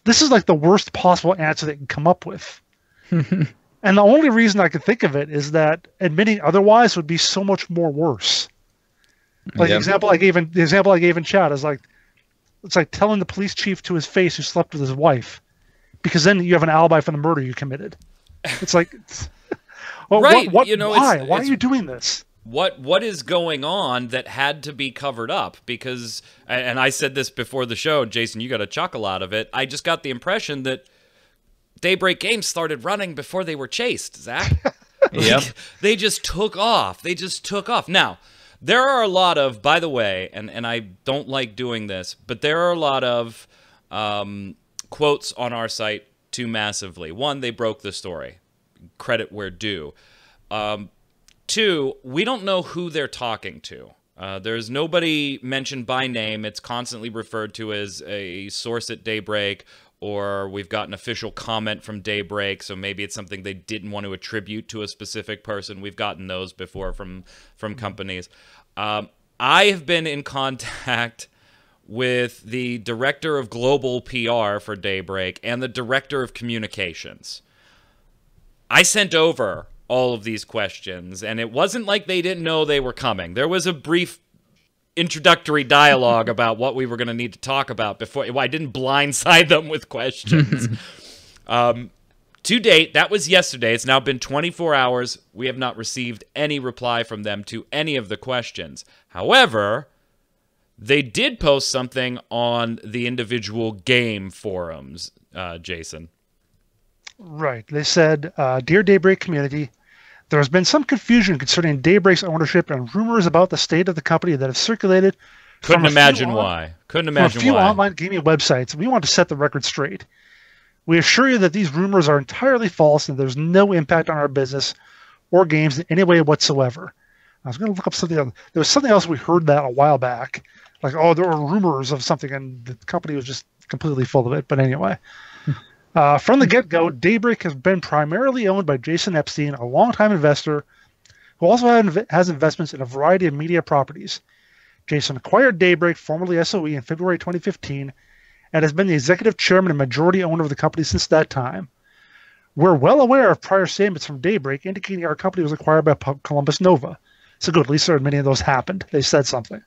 This is like the worst possible answer they can come up with. And the only reason I could think of it is that admitting otherwise would be so much more worse. Like the example I gave in chat is like, it's like telling the police chief to his face who slept with his wife, because then you have an alibi for the murder you committed. It's like, well, right? Why? Why are you doing this? What is going on that had to be covered up? Because, and I said this before the show, Jason, you got a chuckle out of it. I just got the impression that Daybreak Games started running before they were chased, Zach. Yep. They just took off. Now, there are a lot of, by the way, and I don't like doing this, but there are a lot of quotes on our site too massively. 1, they broke the story. Credit where due. 2, we don't know who they're talking to. There's nobody mentioned by name. It's constantly referred to as a source at Daybreak, or we've got an official comment from Daybreak, so maybe it's something they didn't want to attribute to a specific person. We've gotten those before from companies. I have been in contact with the director of global PR for Daybreak and the director of communications. I sent over all of these questions, and it wasn't like they didn't know they were coming. There was a brief introductory dialogue about what we were going to need to talk about before. I didn't blindside them with questions. To date, that was yesterday. It's now been 24 hours. We have not received any reply from them to any of the questions. However, they did post something on the individual game forums, Jason. Right. They said, Dear Daybreak community, There has been some confusion concerning Daybreak's ownership and rumors about the state of the company that have circulated. Couldn't imagine why. Couldn't imagine why. From a few why. online gaming websites, we want to set the record straight. We assure you that these rumors are entirely false and there's no impact on our business or games in any way whatsoever. I was going to look up something else. There was something else we heard that a while back. Like, oh, there were rumors of something, and the company was just completely full of it. But anyway, from the get-go, Daybreak has been primarily owned by Jason Epstein, a longtime investor who also has investments in a variety of media properties. Jason acquired Daybreak, formerly SOE, in February 2015, and has been the executive chairman and majority owner of the company since that time. We're well aware of prior statements from Daybreak indicating our company was acquired by Columbus Nova. So good, at least many of those happened. They said something.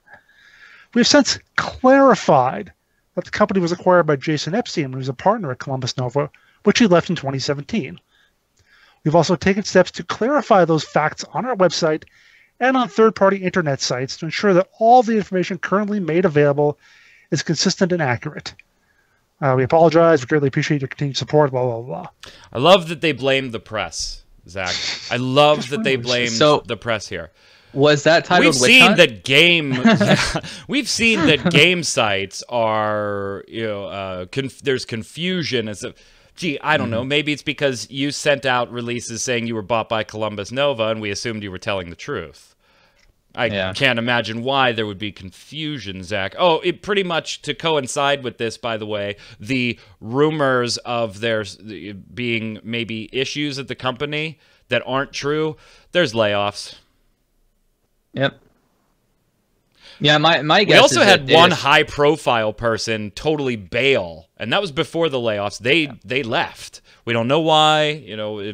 We have since clarified that the company was acquired by Jason Epstein when he was a partner at Columbus Nova, which he left in 2017. We've also taken steps to clarify those facts on our website and on third-party internet sites to ensure that all the information currently made available is consistent and accurate. We apologize. We greatly appreciate your continued support, blah, blah, blah. I love that they blamed the press, Zach. I love that they blamed the press here. Was that titled We've seen that we've seen that game sites are, there's confusion as if, gee, I don't know, maybe it's because you sent out releases saying you were bought by Columbus Nova and we assumed you were telling the truth. I can't imagine why there would be confusion, Zach. Oh, it pretty much, to coincide with this, by the way, the rumors of there being maybe issues at the company that aren't true, there's layoffs. Yep. Yeah, my guess. We also had one high-profile person totally bail, and that was before the layoffs. They left. We don't know why.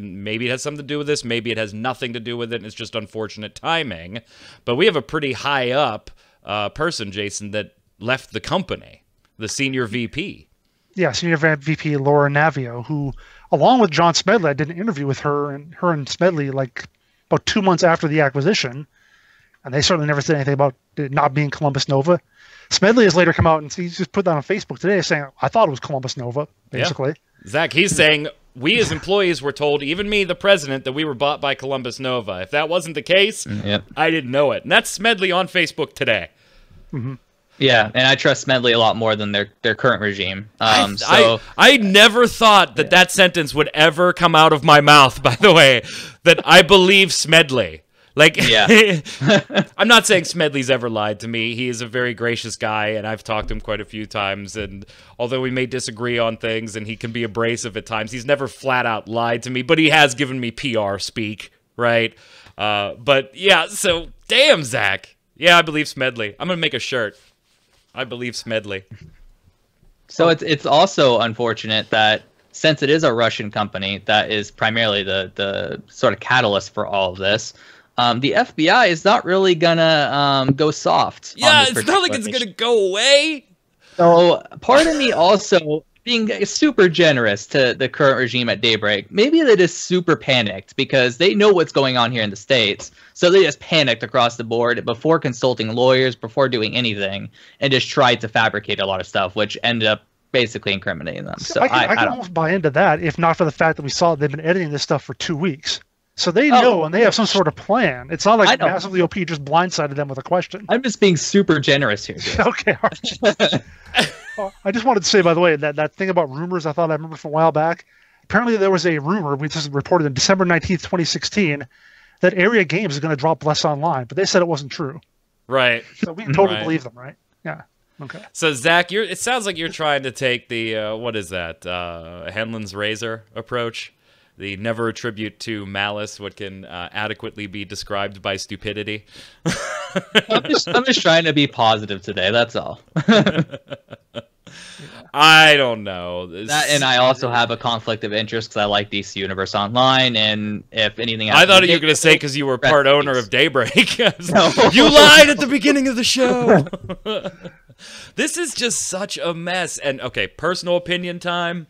Maybe it has something to do with this. Maybe it has nothing to do with it. And it's just unfortunate timing. But we have a pretty high-up person, Jason, that left the company, the senior VP. Yeah, senior VP Laura Navio, who, along with John Smedley, I did an interview with her and Smedley like about 2 months after the acquisition. And they certainly never said anything about it not being Columbus Nova. Smedley has later come out and he's just put that on Facebook today saying, I thought it was Columbus Nova, basically. Yeah. Zach, he's saying, we as employees were told, even me, the president, that we were bought by Columbus Nova. If that wasn't the case, I didn't know it. And that's Smedley on Facebook today. Mm-hmm. Yeah, and I trust Smedley a lot more than their current regime. I never thought that sentence would ever come out of my mouth, by the way, that I believe Smedley. I'm not saying Smedley's ever lied to me. He is a very gracious guy, and I've talked to him quite a few times. And although we may disagree on things, and he can be abrasive at times, he's never flat out lied to me. But he has given me PR speak, right? But yeah, so damn, Zach. Yeah, I believe Smedley. I'm gonna make a shirt. I believe Smedley. So it's also unfortunate that since it is a Russian company that is primarily the sort of catalyst for all of this. The FBI is not really gonna go soft. Yeah, it's not like it's gonna go away. So part of me also being super generous to the current regime at Daybreak. Maybe they just super panicked because they know what's going on here in the States. So they just panicked across the board before consulting lawyers, before doing anything, and just tried to fabricate a lot of stuff, which ended up basically incriminating them. So I can almost buy into that, if not for the fact that we saw they've been editing this stuff for 2 weeks. So they know, and they have some sort of plan. It's not like Massively OP just blindsided them with a question. I'm just being super generous here, dude. Okay. I just wanted to say, by the way, that thing about rumors I thought I remember from a while back. Apparently there was a rumor, which was reported on December 19th, 2016, that Area Games is going to drop Bless Online, but they said it wasn't true. Right. So we totally believe them, right? Yeah. Okay. So, Zach, it sounds like you're trying to take the, what is that, Hanlon's razor approach? The never attribute to malice what can adequately be described by stupidity. I'm just trying to be positive today. That's all. I don't know. And I also have a conflict of interest because I like DC Universe Online, and if anything, I thought you were going to say because you were part owner of Daybreak. No. You lied at the beginning of the show. This is just such a mess. And okay, personal opinion time.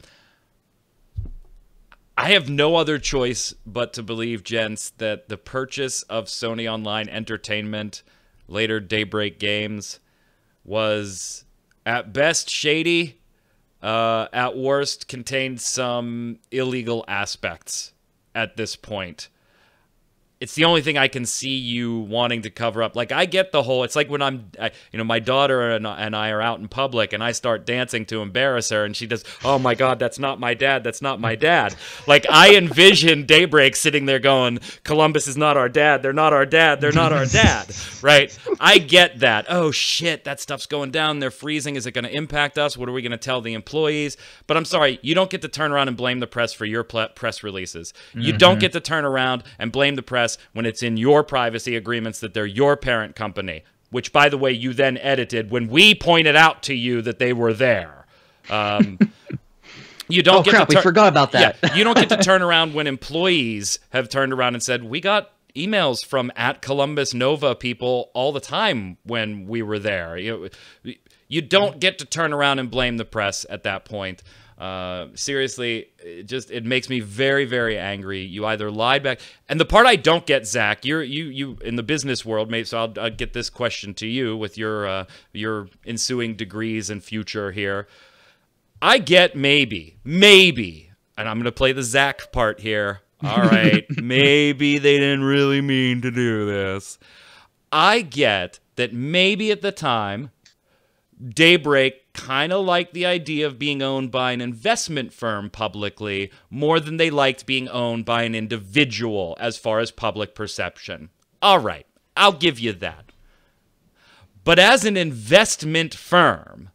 I have no other choice but to believe, gents, that the purchase of Sony Online Entertainment, later Daybreak Games, was at best shady, at worst contained some illegal aspects at this point. it's the only thing I can see you wanting to cover up. Like, I get the whole, it's like when my daughter and I are out in public and I start dancing to embarrass her and she does, oh my God, that's not my dad, that's not my dad. Like, I envision Daybreak sitting there going, Columbus is not our dad, they're not our dad, they're not our dad, right? I get that. Oh shit, that stuff's going down, they're freezing, is it going to impact us? What are we going to tell the employees? But I'm sorry, you don't get to turn around and blame the press for your press releases. You don't get to turn around and blame the press when it's in your privacy agreements that they're your parent company, which, by the way, you then edited when we pointed out to you that they were there. You don't get crap, to we forgot about that. Yeah, you don't get to turn around when employees have turned around and said, we got emails from @Columbus Nova people all the time when we were there. You don't get to turn around and blame the press at that point. Seriously, it makes me very, very angry. You either lied back, and the part I don't get, Zach, you in the business world, maybe. So I'll get this question to you with your ensuing degrees and future here. I get maybe, and I'm gonna play the Zach part here. All right, maybe they didn't really mean to do this. I get that maybe at the time, Daybreak kind of liked the idea of being owned by an investment firm publicly more than they liked being owned by an individual as far as public perception. All right, I'll give you that. But as an investment firm,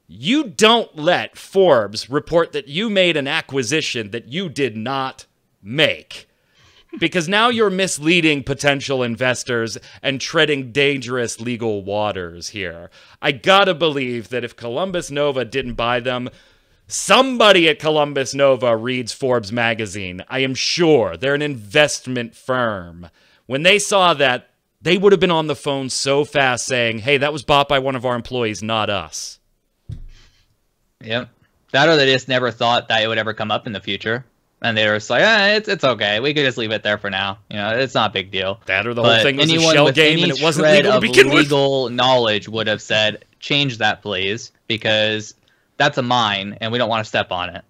you don't let Forbes report that you made an acquisition that you did not make. Because now you're misleading potential investors and treading dangerous legal waters here. I gotta believe that if Columbus Nova didn't buy them, somebody at Columbus Nova reads Forbes magazine. I am sure. They're an investment firm. When they saw that, they would have been on the phone so fast saying, hey, that was bought by one of our employees, not us. Yep. That, or they just never thought that it would ever come up in the future. And they were just like, it's okay. We could just leave it there for now. You know, it's not a big deal. That or the whole thing was a shell game and it wasn't legal to begin with. Legal knowledge would have said, change that, please, because that's a mine and we don't want to step on it.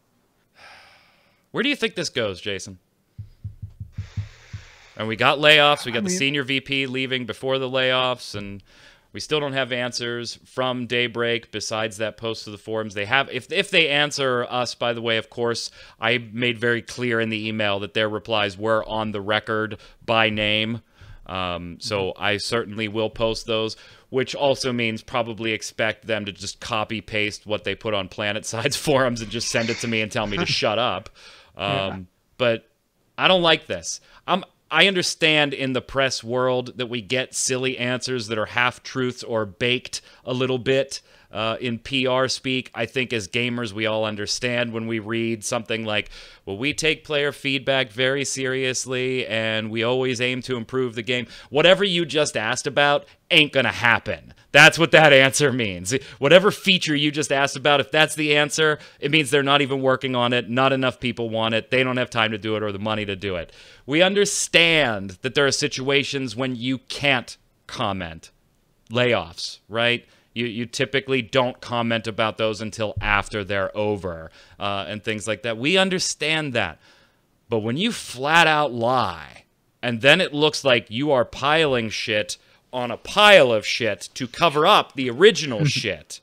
Where do you think this goes, Jason? And we got layoffs. We got the senior VP leaving before the layoffs, and we still don't have answers from Daybreak besides that post to the forums. They have, if they answer us, by the way, of course, I made very clear in the email that their replies were on the record by name. So I certainly will post those, which also means probably expect them to just copy paste what they put on PlanetSide's forums and just send it to me and tell me to shut up. But I don't like this. I understand in the press world that we get silly answers that are half-truths or baked a little bit in PR speak. I think as gamers we all understand when we read something like, well, we take player feedback very seriously and we always aim to improve the game. Whatever you just asked about ain't gonna happen. That's what that answer means. Whatever feature you just asked about, if that's the answer, it means they're not even working on it, not enough people want it, they don't have time to do it or the money to do it. We understand that there are situations when you can't comment. Layoffs, right? You typically don't comment about those until after they're over and things like that. We understand that. But when you flat out lie, and then it looks like you are piling shit on a pile of shit to cover up the original shit,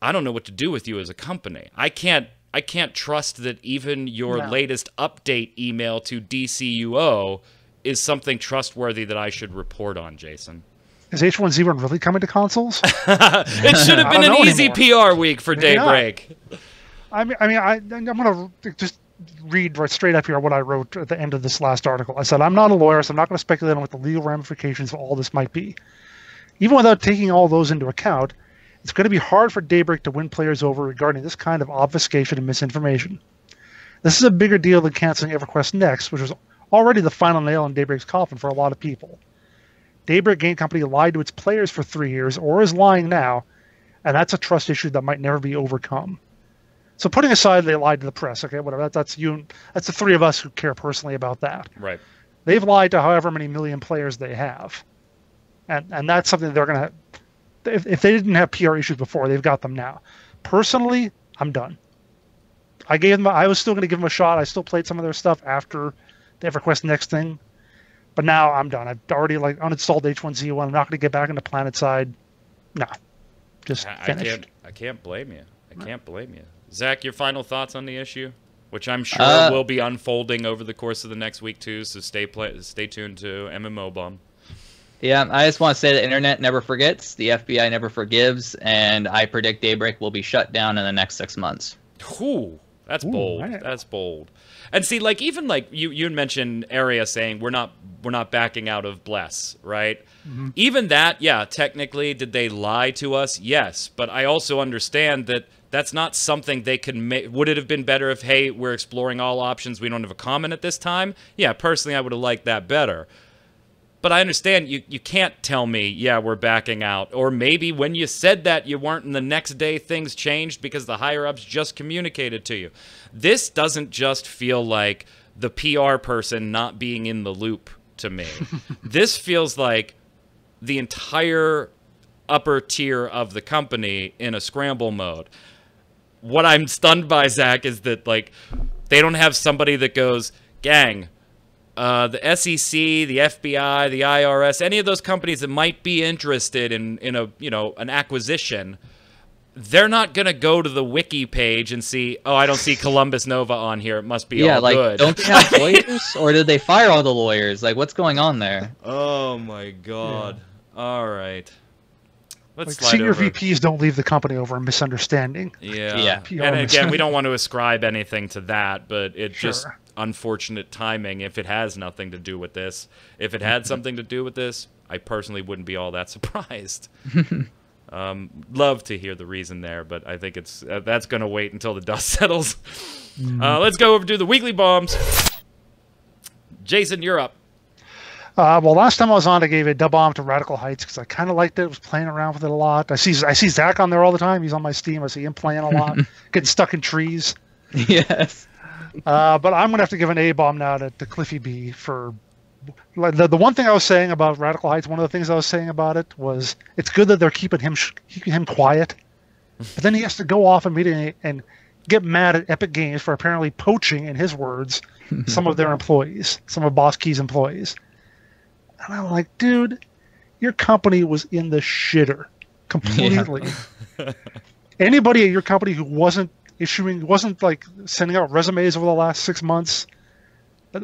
I don't know what to do with you as a company. I can't trust that even your latest update email to DCUO is something trustworthy that I should report on, Jason. Is H1Z1 really coming to consoles? It should have been an easy PR week for Daybreak. I'm going to just read right straight up here what I wrote at the end of this last article. I said, I'm not a lawyer, so I'm not going to speculate on what the legal ramifications of all this might be. Even without taking all those into account, it's going to be hard for Daybreak to win players over regarding this kind of obfuscation and misinformation. This is a bigger deal than canceling EverQuest Next, which was already the final nail in Daybreak's coffin for a lot of people. Daybreak Game Company lied to its players for 3 years, or is lying now, and that's a trust issue that might never be overcome. So putting aside they lied to the press, okay, whatever, that's you, that's the three of us who care personally about that. Right. They've lied to however many million players they have, and that's something they're going to. If they didn't have PR issues before, they've got them now. Personally, I'm done. I was still going to give them a shot. I still played some of their stuff after the EverQuest next thing. But now I'm done. I've already like uninstalled H1Z1. I'm not going to get back into PlanetSide. No, just finished. I can't blame you. I can't blame you. Zach, your final thoughts on the issue, which I'm sure will be unfolding over the course of the next week too. So stay tuned to MMO Bum. Yeah, I just want to say the internet never forgets, the FBI never forgives, and I predict Daybreak will be shut down in the next 6 months. Ooh, that's bold. Man. That's bold. And see, like even like you mentioned Area saying we're not backing out of Bless, right? Mm-hmm. Even that, yeah, technically, did they lie to us? Yes, but I also understand that that's not something they can make. Would it have been better if, hey, we're exploring all options, we don't have a comment at this time? Yeah, personally, I would have liked that better. But I understand you can't tell me, yeah, we're backing out. Or maybe when you said that, you weren't, and the next day things changed because the higher-ups just communicated to you. This doesn't just feel like the PR person not being in the loop to me. This feels like the entire upper tier of the company in a scramble mode. What I'm stunned by, Zach, is that like they don't have somebody that goes, gang, the SEC, the FBI, the IRS, any of those companies that might be interested in a an acquisition, they're not gonna go to the wiki page and see, oh, I don't see Columbus Nova on here. It must be all good. Don't they have lawyers, or did they fire all the lawyers? Like, what's going on there? Oh my God! Yeah. All right. Let's like senior VPs don't leave the company over a misunderstanding. Yeah. And again, we don't want to ascribe anything to that, but it's just unfortunate timing if it has nothing to do with this. If it had something to do with this, I personally wouldn't be all that surprised. Love to hear the reason there, but I think it's that's going to wait until the dust settles. Let's go over to the weekly bombs. Jason, you're up. Well, last time I was on, I gave a dub bomb to Radical Heights because I kind of liked it. I was playing around with it a lot. I see Zach on there all the time. He's on my Steam. I see him playing a lot, getting stuck in trees. Yes. But I'm going to have to give an A bomb now to Cliffy B for the one thing I was saying about Radical Heights. One of the things I was saying about it was it's good that they're keeping him quiet, but then he has to go off immediately and get mad at Epic Games for apparently poaching, in his words, some of their employees, some of Boss Key's employees. And I'm like, dude, your company was in the shitter completely. Yeah. Anybody at your company who wasn't like sending out resumes over the last 6 months,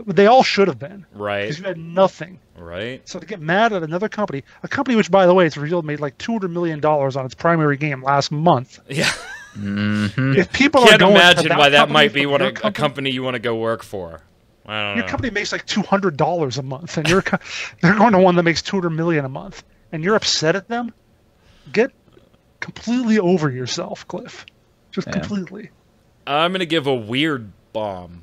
they all should have been. Right. Because you had nothing. Right. So to get mad at another company, a company which, by the way, it's revealed made like $200 million on its primary game last month. Yeah. Mm-hmm. If people can't are going imagine to why that might be a company you want to go work for. I don't know. Your company makes like $200 a month, and they're going to one that makes $200 million a month, and you're upset at them. Get completely over yourself, Cliff. Just completely. I'm gonna give a weird bomb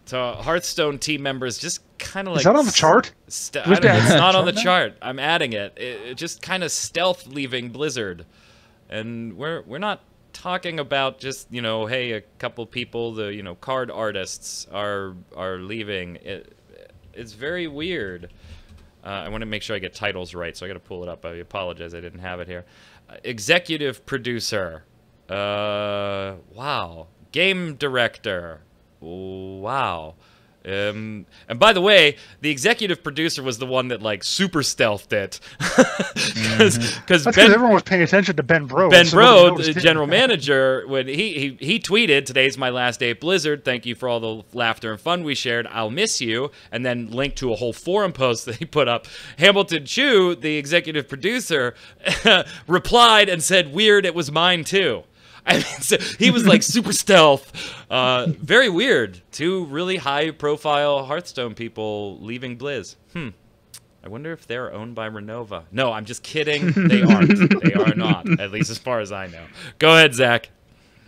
to Hearthstone team members. Just kind of like, is that on the chart? It's not on the chart. I'm adding it. It just kind of stealth leaving Blizzard, and we're not talking about just, hey, a couple people, the card artists are leaving. It's very weird. I want to make sure I get titles right, so I got to pull it up. I apologize, I didn't have it here. Executive producer. Wow. Game director. Wow. And by the way, the executive producer was the one that like super stealthed it, because everyone was paying attention to Ben Brode. Ben Brode, the general manager, when he tweeted, "Today's my last day at Blizzard. Thank you for all the laughter and fun we shared. I'll miss you." And then linked to a whole forum post that he put up. Hamilton Chu, the executive producer, replied and said, "Weird, it was mine too." I mean, so he was like super stealth. Very weird. Two really high-profile Hearthstone people leaving Blizz. I wonder if they're owned by Renova. No, I'm just kidding. They aren't. They are not, at least as far as I know. Go ahead, Zach.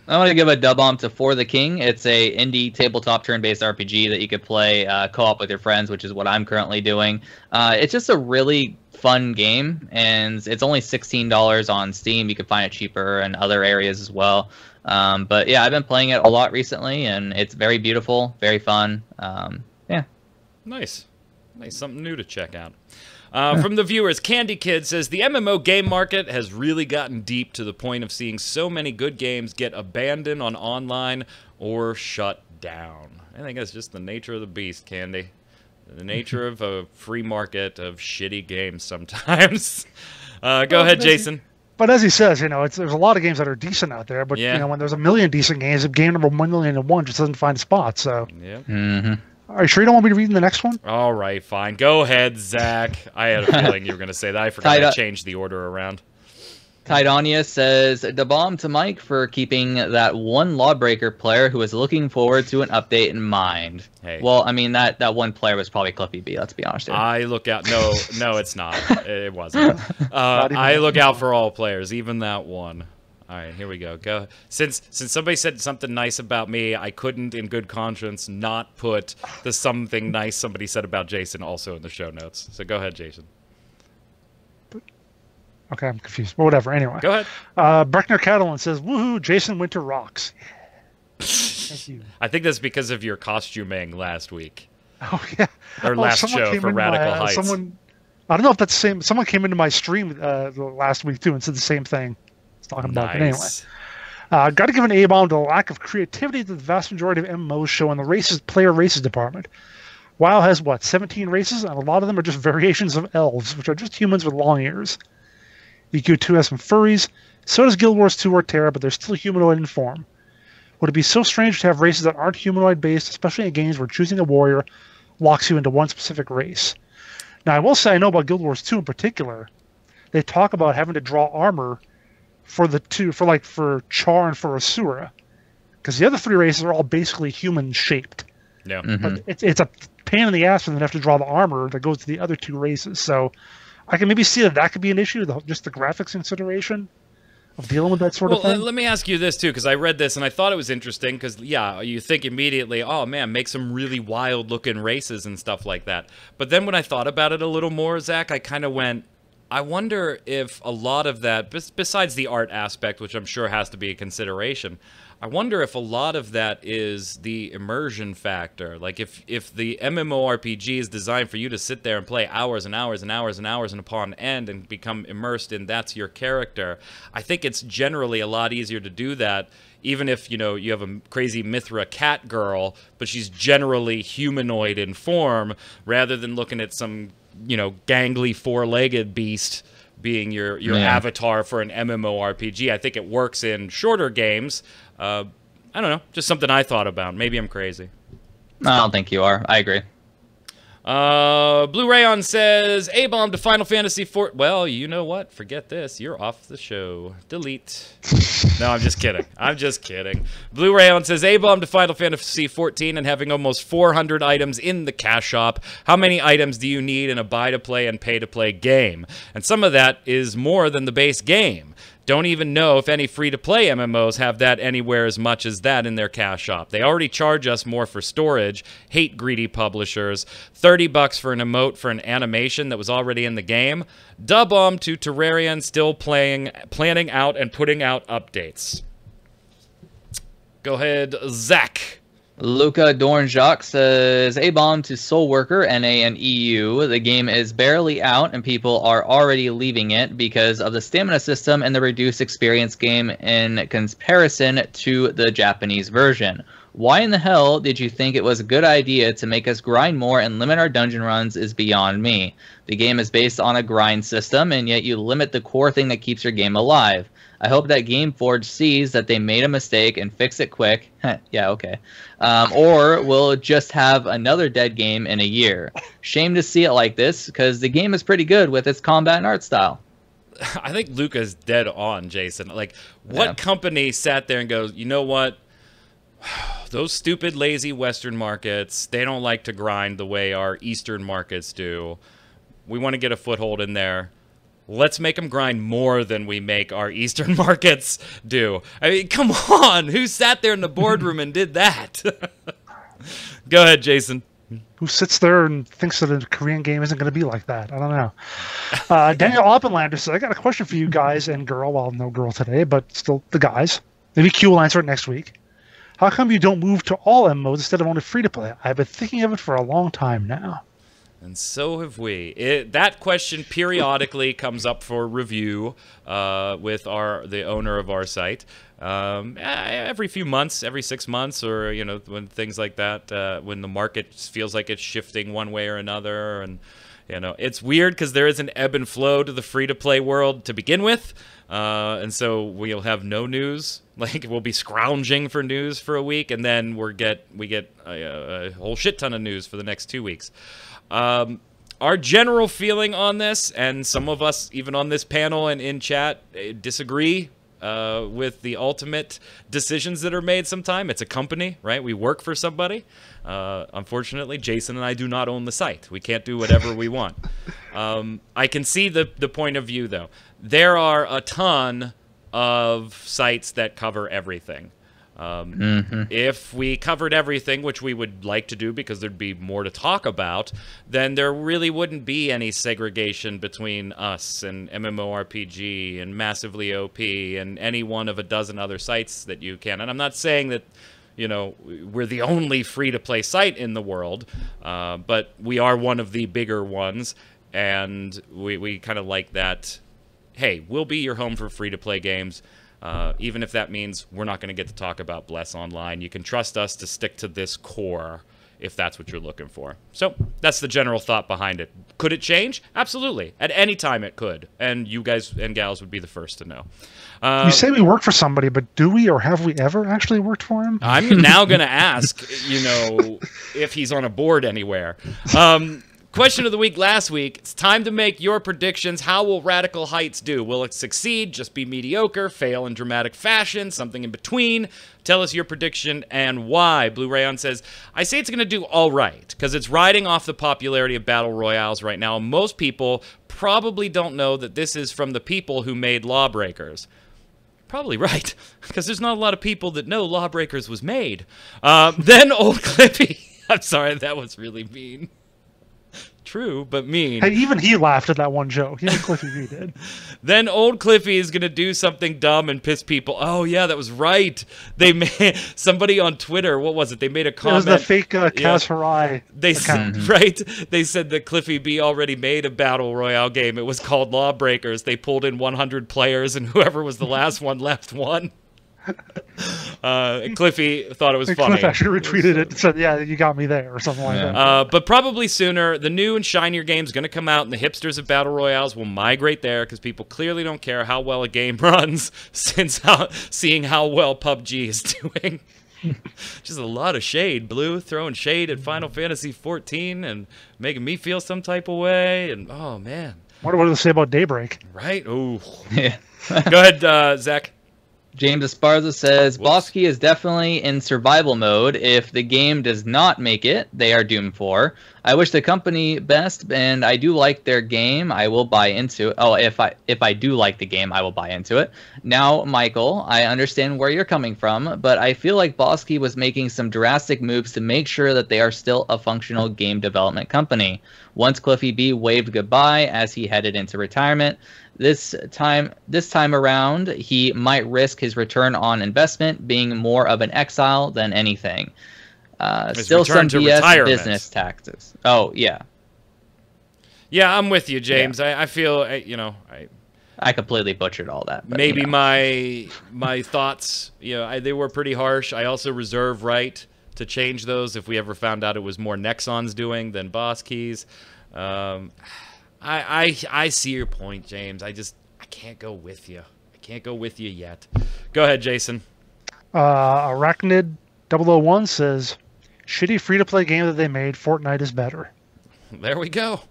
I want to give a dub bomb to For the King. It's a indie tabletop turn-based RPG that you could play co-op with your friends, which is what I'm currently doing. It's just a really fun game, and it's only $16 on Steam. You can find it cheaper in other areas as well. But yeah, I've been playing it a lot recently, and it's very beautiful, very fun. Yeah. Nice. Something new to check out. From the viewers, Candy Kid says, the MMO game market has really gotten deep to the point of seeing so many good games get abandoned on online or shut down. I think that's just the nature of the beast, Candy. The nature of a free market of shitty games sometimes. Go ahead, Jason. But as he says, there's a lot of games that are decent out there. But Yeah. when there's a million decent games, game number 1,000,001 just doesn't find a spot. So, Yeah. Are you sure you don't want me to read the next one? All right, fine. Go ahead, Zach. I had a feeling you were going to say that. I forgot to change the order around. Tidania says, "The bomb to Mike for keeping that one Lawbreaker player who was looking forward to an update in mind." Hey. Well, I mean, that one player was probably Cliffy B, let's be honest here. I look out. No, it's not. It wasn't. I look out for all players, even that one. All right, here we go. Go. Since somebody said something nice about me, I couldn't, in good conscience, not put the something nice somebody said about Jason also in the show notes. So go ahead, Jason. Okay, I'm confused. But whatever, anyway. Go ahead. Breckner Catalan says, woohoo, Jason Winter rocks. Thank you. I think that's because of your costuming last week. Oh, yeah. Or last show for Radical Heights. I don't know if that's the same. Someone came into my stream last week, too, and said the same thing. I was talking about it anyway. Got to give an A-bomb to the lack of creativity that the vast majority of MMOs show in the player races department. WoW has, 17 races? And a lot of them are just variations of elves, which are just humans with long ears. EQ2 has some furries. So does Guild Wars 2 or Terra, but they're still humanoid in form. Would it be so strange to have races that aren't humanoid-based, especially in games where choosing a warrior locks you into one specific race? Now, I will say I know about Guild Wars 2 in particular. They talk about having to draw armor for Char and for Asura, because the other three races are all basically human-shaped. Yeah. But it's a pain in the ass for them to have to draw the armor that goes to the other two races. So I can maybe see that could be an issue, just the graphics consideration of dealing with that sort of thing. Let me ask you this, too, because I read this and I thought it was interesting, because, yeah, you think immediately, oh, man, make some really wild-looking races and stuff like that. But then when I thought about it a little more, Zach, I kind of went, I wonder if a lot of that, besides the art aspect, which I'm sure has to be a consideration, I wonder if a lot of that is the immersion factor. Like, if the MMORPG is designed for you to sit there and play hours and hours and hours and hours and upon end and become immersed in that's your character, I think it's generally a lot easier to do that, even if, you have a crazy Mithra cat girl, but she's generally humanoid in form, rather than looking at some, gangly four-legged beast being your avatar for an MMORPG. I think it works in shorter games. I don't know, just something I thought about. Maybe I'm crazy. I don't think you are. I agree. Blue Rayon says, A-bomb to Final Fantasy IV. Well, you know what? Forget this. You're off the show. Delete. No, I'm just kidding. I'm just kidding. Blue Rayon says, A-bomb to Final Fantasy XIV and having almost 400 items in the cash shop. How many items do you need in a buy-to-play and pay-to-play game? And some of that is more than the base game. Don't even know if any free-to-play MMOs have that anywhere as much as that in their cash shop. They already charge us more for storage. Hate greedy publishers. $30 for an emote for an animation that was already in the game. Dub-bomb to Terrarian still planning out and putting out updates. Go ahead, Zach. Luca Dornjak says, A-bomb to Soul Worker, NA and EU. The game is barely out and people are already leaving it because of the stamina system and the reduced experience game in comparison to the Japanese version. Why in the hell did you think it was a good idea to make us grind more and limit our dungeon runs is beyond me. The game is based on a grind system and yet you limit the core thing that keeps your game alive. I hope that Gameforge sees that they made a mistake and fix it quick. Yeah, okay. Or we'll just have another dead game in a year. Shame to see it like this, because the game is pretty good with its combat and art style. I think Luca's dead on, Jason. Like, what company sat there and goes, you know what? Those stupid, lazy Western markets, they don't like to grind the way our Eastern markets do. We want to get a foothold in there. Let's make them grind more than we make our Eastern markets do. I mean, come on. Who sat there in the boardroom and did that? Go ahead, Jason. Who sits there and thinks that a Korean game isn't going to be like that? I don't know. Daniel Oppenlander says, I got a question for you guys and girl. Well, no girl today, but still the guys. Maybe Q will answer it next week. How come you don't move to all MMOs instead of only free-to-play? I've been thinking of it for a long time now. And so have we. That question periodically comes up for review with the owner of our site. Every few months, every 6 months, or when things like that, when the market feels like it's shifting one way or another, and it's weird because there is an ebb and flow to the free-to-play world to begin with, and so we'll have no news. Like, we'll be scrounging for news for a week, and then we get a whole shit ton of news for the next 2 weeks. Our general feeling on this, and some of us even on this panel and in chat disagree with the ultimate decisions that are made sometime. It's a company, right? We work for somebody. Unfortunately, Jason and I do not own the site. We can't do whatever we want. I can see the point of view, though. There are a ton of sites that cover everything. If we covered everything, which we would like to do because there'd be more to talk about, then there really wouldn't be any segregation between us and MMORPG and Massively OP and any one of a dozen other sites that you can. And I'm not saying that, we're the only free-to-play site in the world, but we are one of the bigger ones, and we kind of like that. Hey, we'll be your home for free-to-play games. Even if that means we're not going to get to talk about Bless Online. You can trust us to stick to this core if that's what you're looking for. So that's the general thought behind it. Could it change? Absolutely. At any time it could. And you guys and gals would be the first to know. You say we work for somebody, but do we or have we ever actually worked for him? I'm now going to ask, if he's on a board anywhere. Question of the week last week. It's time to make your predictions. How will Radical Heights do? Will it succeed, just be mediocre, fail in dramatic fashion, something in between? Tell us your prediction and why. Blue Rayon says, I say it's going to do all right because it's riding off the popularity of Battle Royales right now. Most people probably don't know that this is from the people who made Lawbreakers. Probably right, because there's not a lot of people that know Lawbreakers was made. Then Old Clippy. I'm sorry, that was really mean. True, but mean. Hey, even he laughed at that one joke. Even Cliffy V did. Then Old Cliffy is going to do something dumb and piss people. Oh, yeah, that was right. They made somebody on Twitter. What was it? They made a comment. It was the fake Kaz Harai account. Right? They said that Cliffy B already made a Battle Royale game. It was called Lawbreakers. They pulled in 100 players, and whoever was the last one left won. Cliffy thought it was funny. Cliff actually retweeted it and said, yeah, you got me there, or something like that. But probably sooner, the new and shinier game's going to come out, and the hipsters of Battle Royales will migrate there, because people clearly don't care how well a game runs, since seeing how well PUBG is doing. Just a lot of shade. Blue throwing shade at Final Fantasy XIV and making me feel some type of way, and oh, man. What do they say about Daybreak? Right? Ooh. Yeah. Go ahead, Zach. James Esparza says, Bosky is definitely in survival mode. If the game does not make it, they are doomed for. I wish the company best, and I do like their game. I will buy into it. Oh, if I do like the game, I will buy into it. Now, Michael, I understand where you're coming from, but I feel like Bosky was making some drastic moves to make sure that they are still a functional game development company. Once Cliffy B waved goodbye as he headed into retirement, this time around, he might risk his return on investment being more of an exile than anything. Still some BS business tactics. Oh, yeah. Yeah, I'm with you, James. Yeah. I feel, I completely butchered all that. But, maybe my thoughts, they were pretty harsh. I also reserve right to change those if we ever found out it was more Nexon's doing than Boss Keys. I see your point, James. I can't go with you. I can't go with you yet. Go ahead, Jason. Arachnid 001 says, shitty free-to-play game that they made, Fortnite is better. There we go.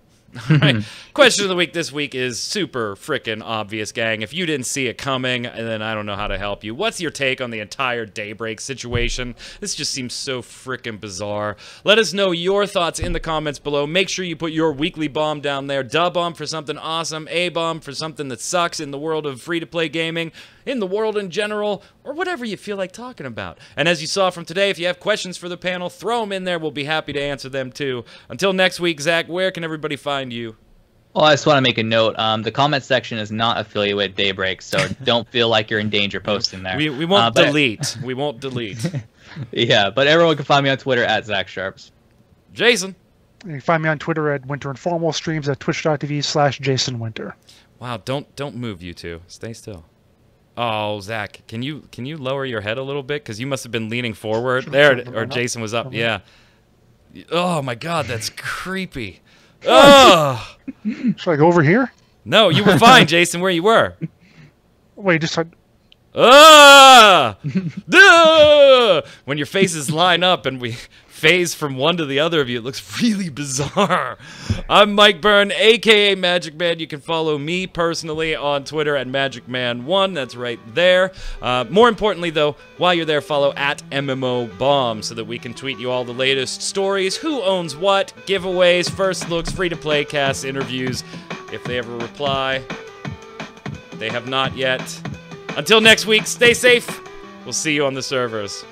All right. Question of the week this week is super frickin' obvious, gang. If you didn't see it coming, then I don't know how to help you. What's your take on the entire Daybreak situation? This just seems so frickin' bizarre. Let us know your thoughts in the comments below. Make sure you put your weekly bomb down there. Da bomb for something awesome. A bomb for something that sucks in the world of free-to-play gaming, in the world in general, or whatever you feel like talking about. And as you saw from today, if you have questions for the panel, throw them in there. We'll be happy to answer them too. Until next week, Zach, where can everybody find you? Well, I just want to make a note. The comment section is not affiliated with Daybreak, so don't feel like you're in danger posting there. We won't delete. We won't delete. Yeah, but everyone can find me on Twitter at Zach Sharps. Jason. You can find me on Twitter at Winter Informal, streams at twitch.tv/JasonWinter. Wow, don't move, you two. Stay still. Oh, Zach, can you lower your head a little bit? Because you must have been leaning forward. There, or Jason was up. Yeah. Oh, my God, that's creepy. Oh! Should I go over here? No, you were fine, Jason, where you were. Wait, just... Ah! Duh! When your faces line up and we phase from one to the other of you, it looks really bizarre. I'm Mike Byrne, aka Magic Man. You can follow me personally on Twitter at MagicMan1. That's right there. More importantly, though, while you're there, follow at MMOBomb so that we can tweet you all the latest stories, who owns what, giveaways, first looks, free-to-play casts, interviews, if they ever reply. They have not yet. Until next week, stay safe. We'll see you on the servers.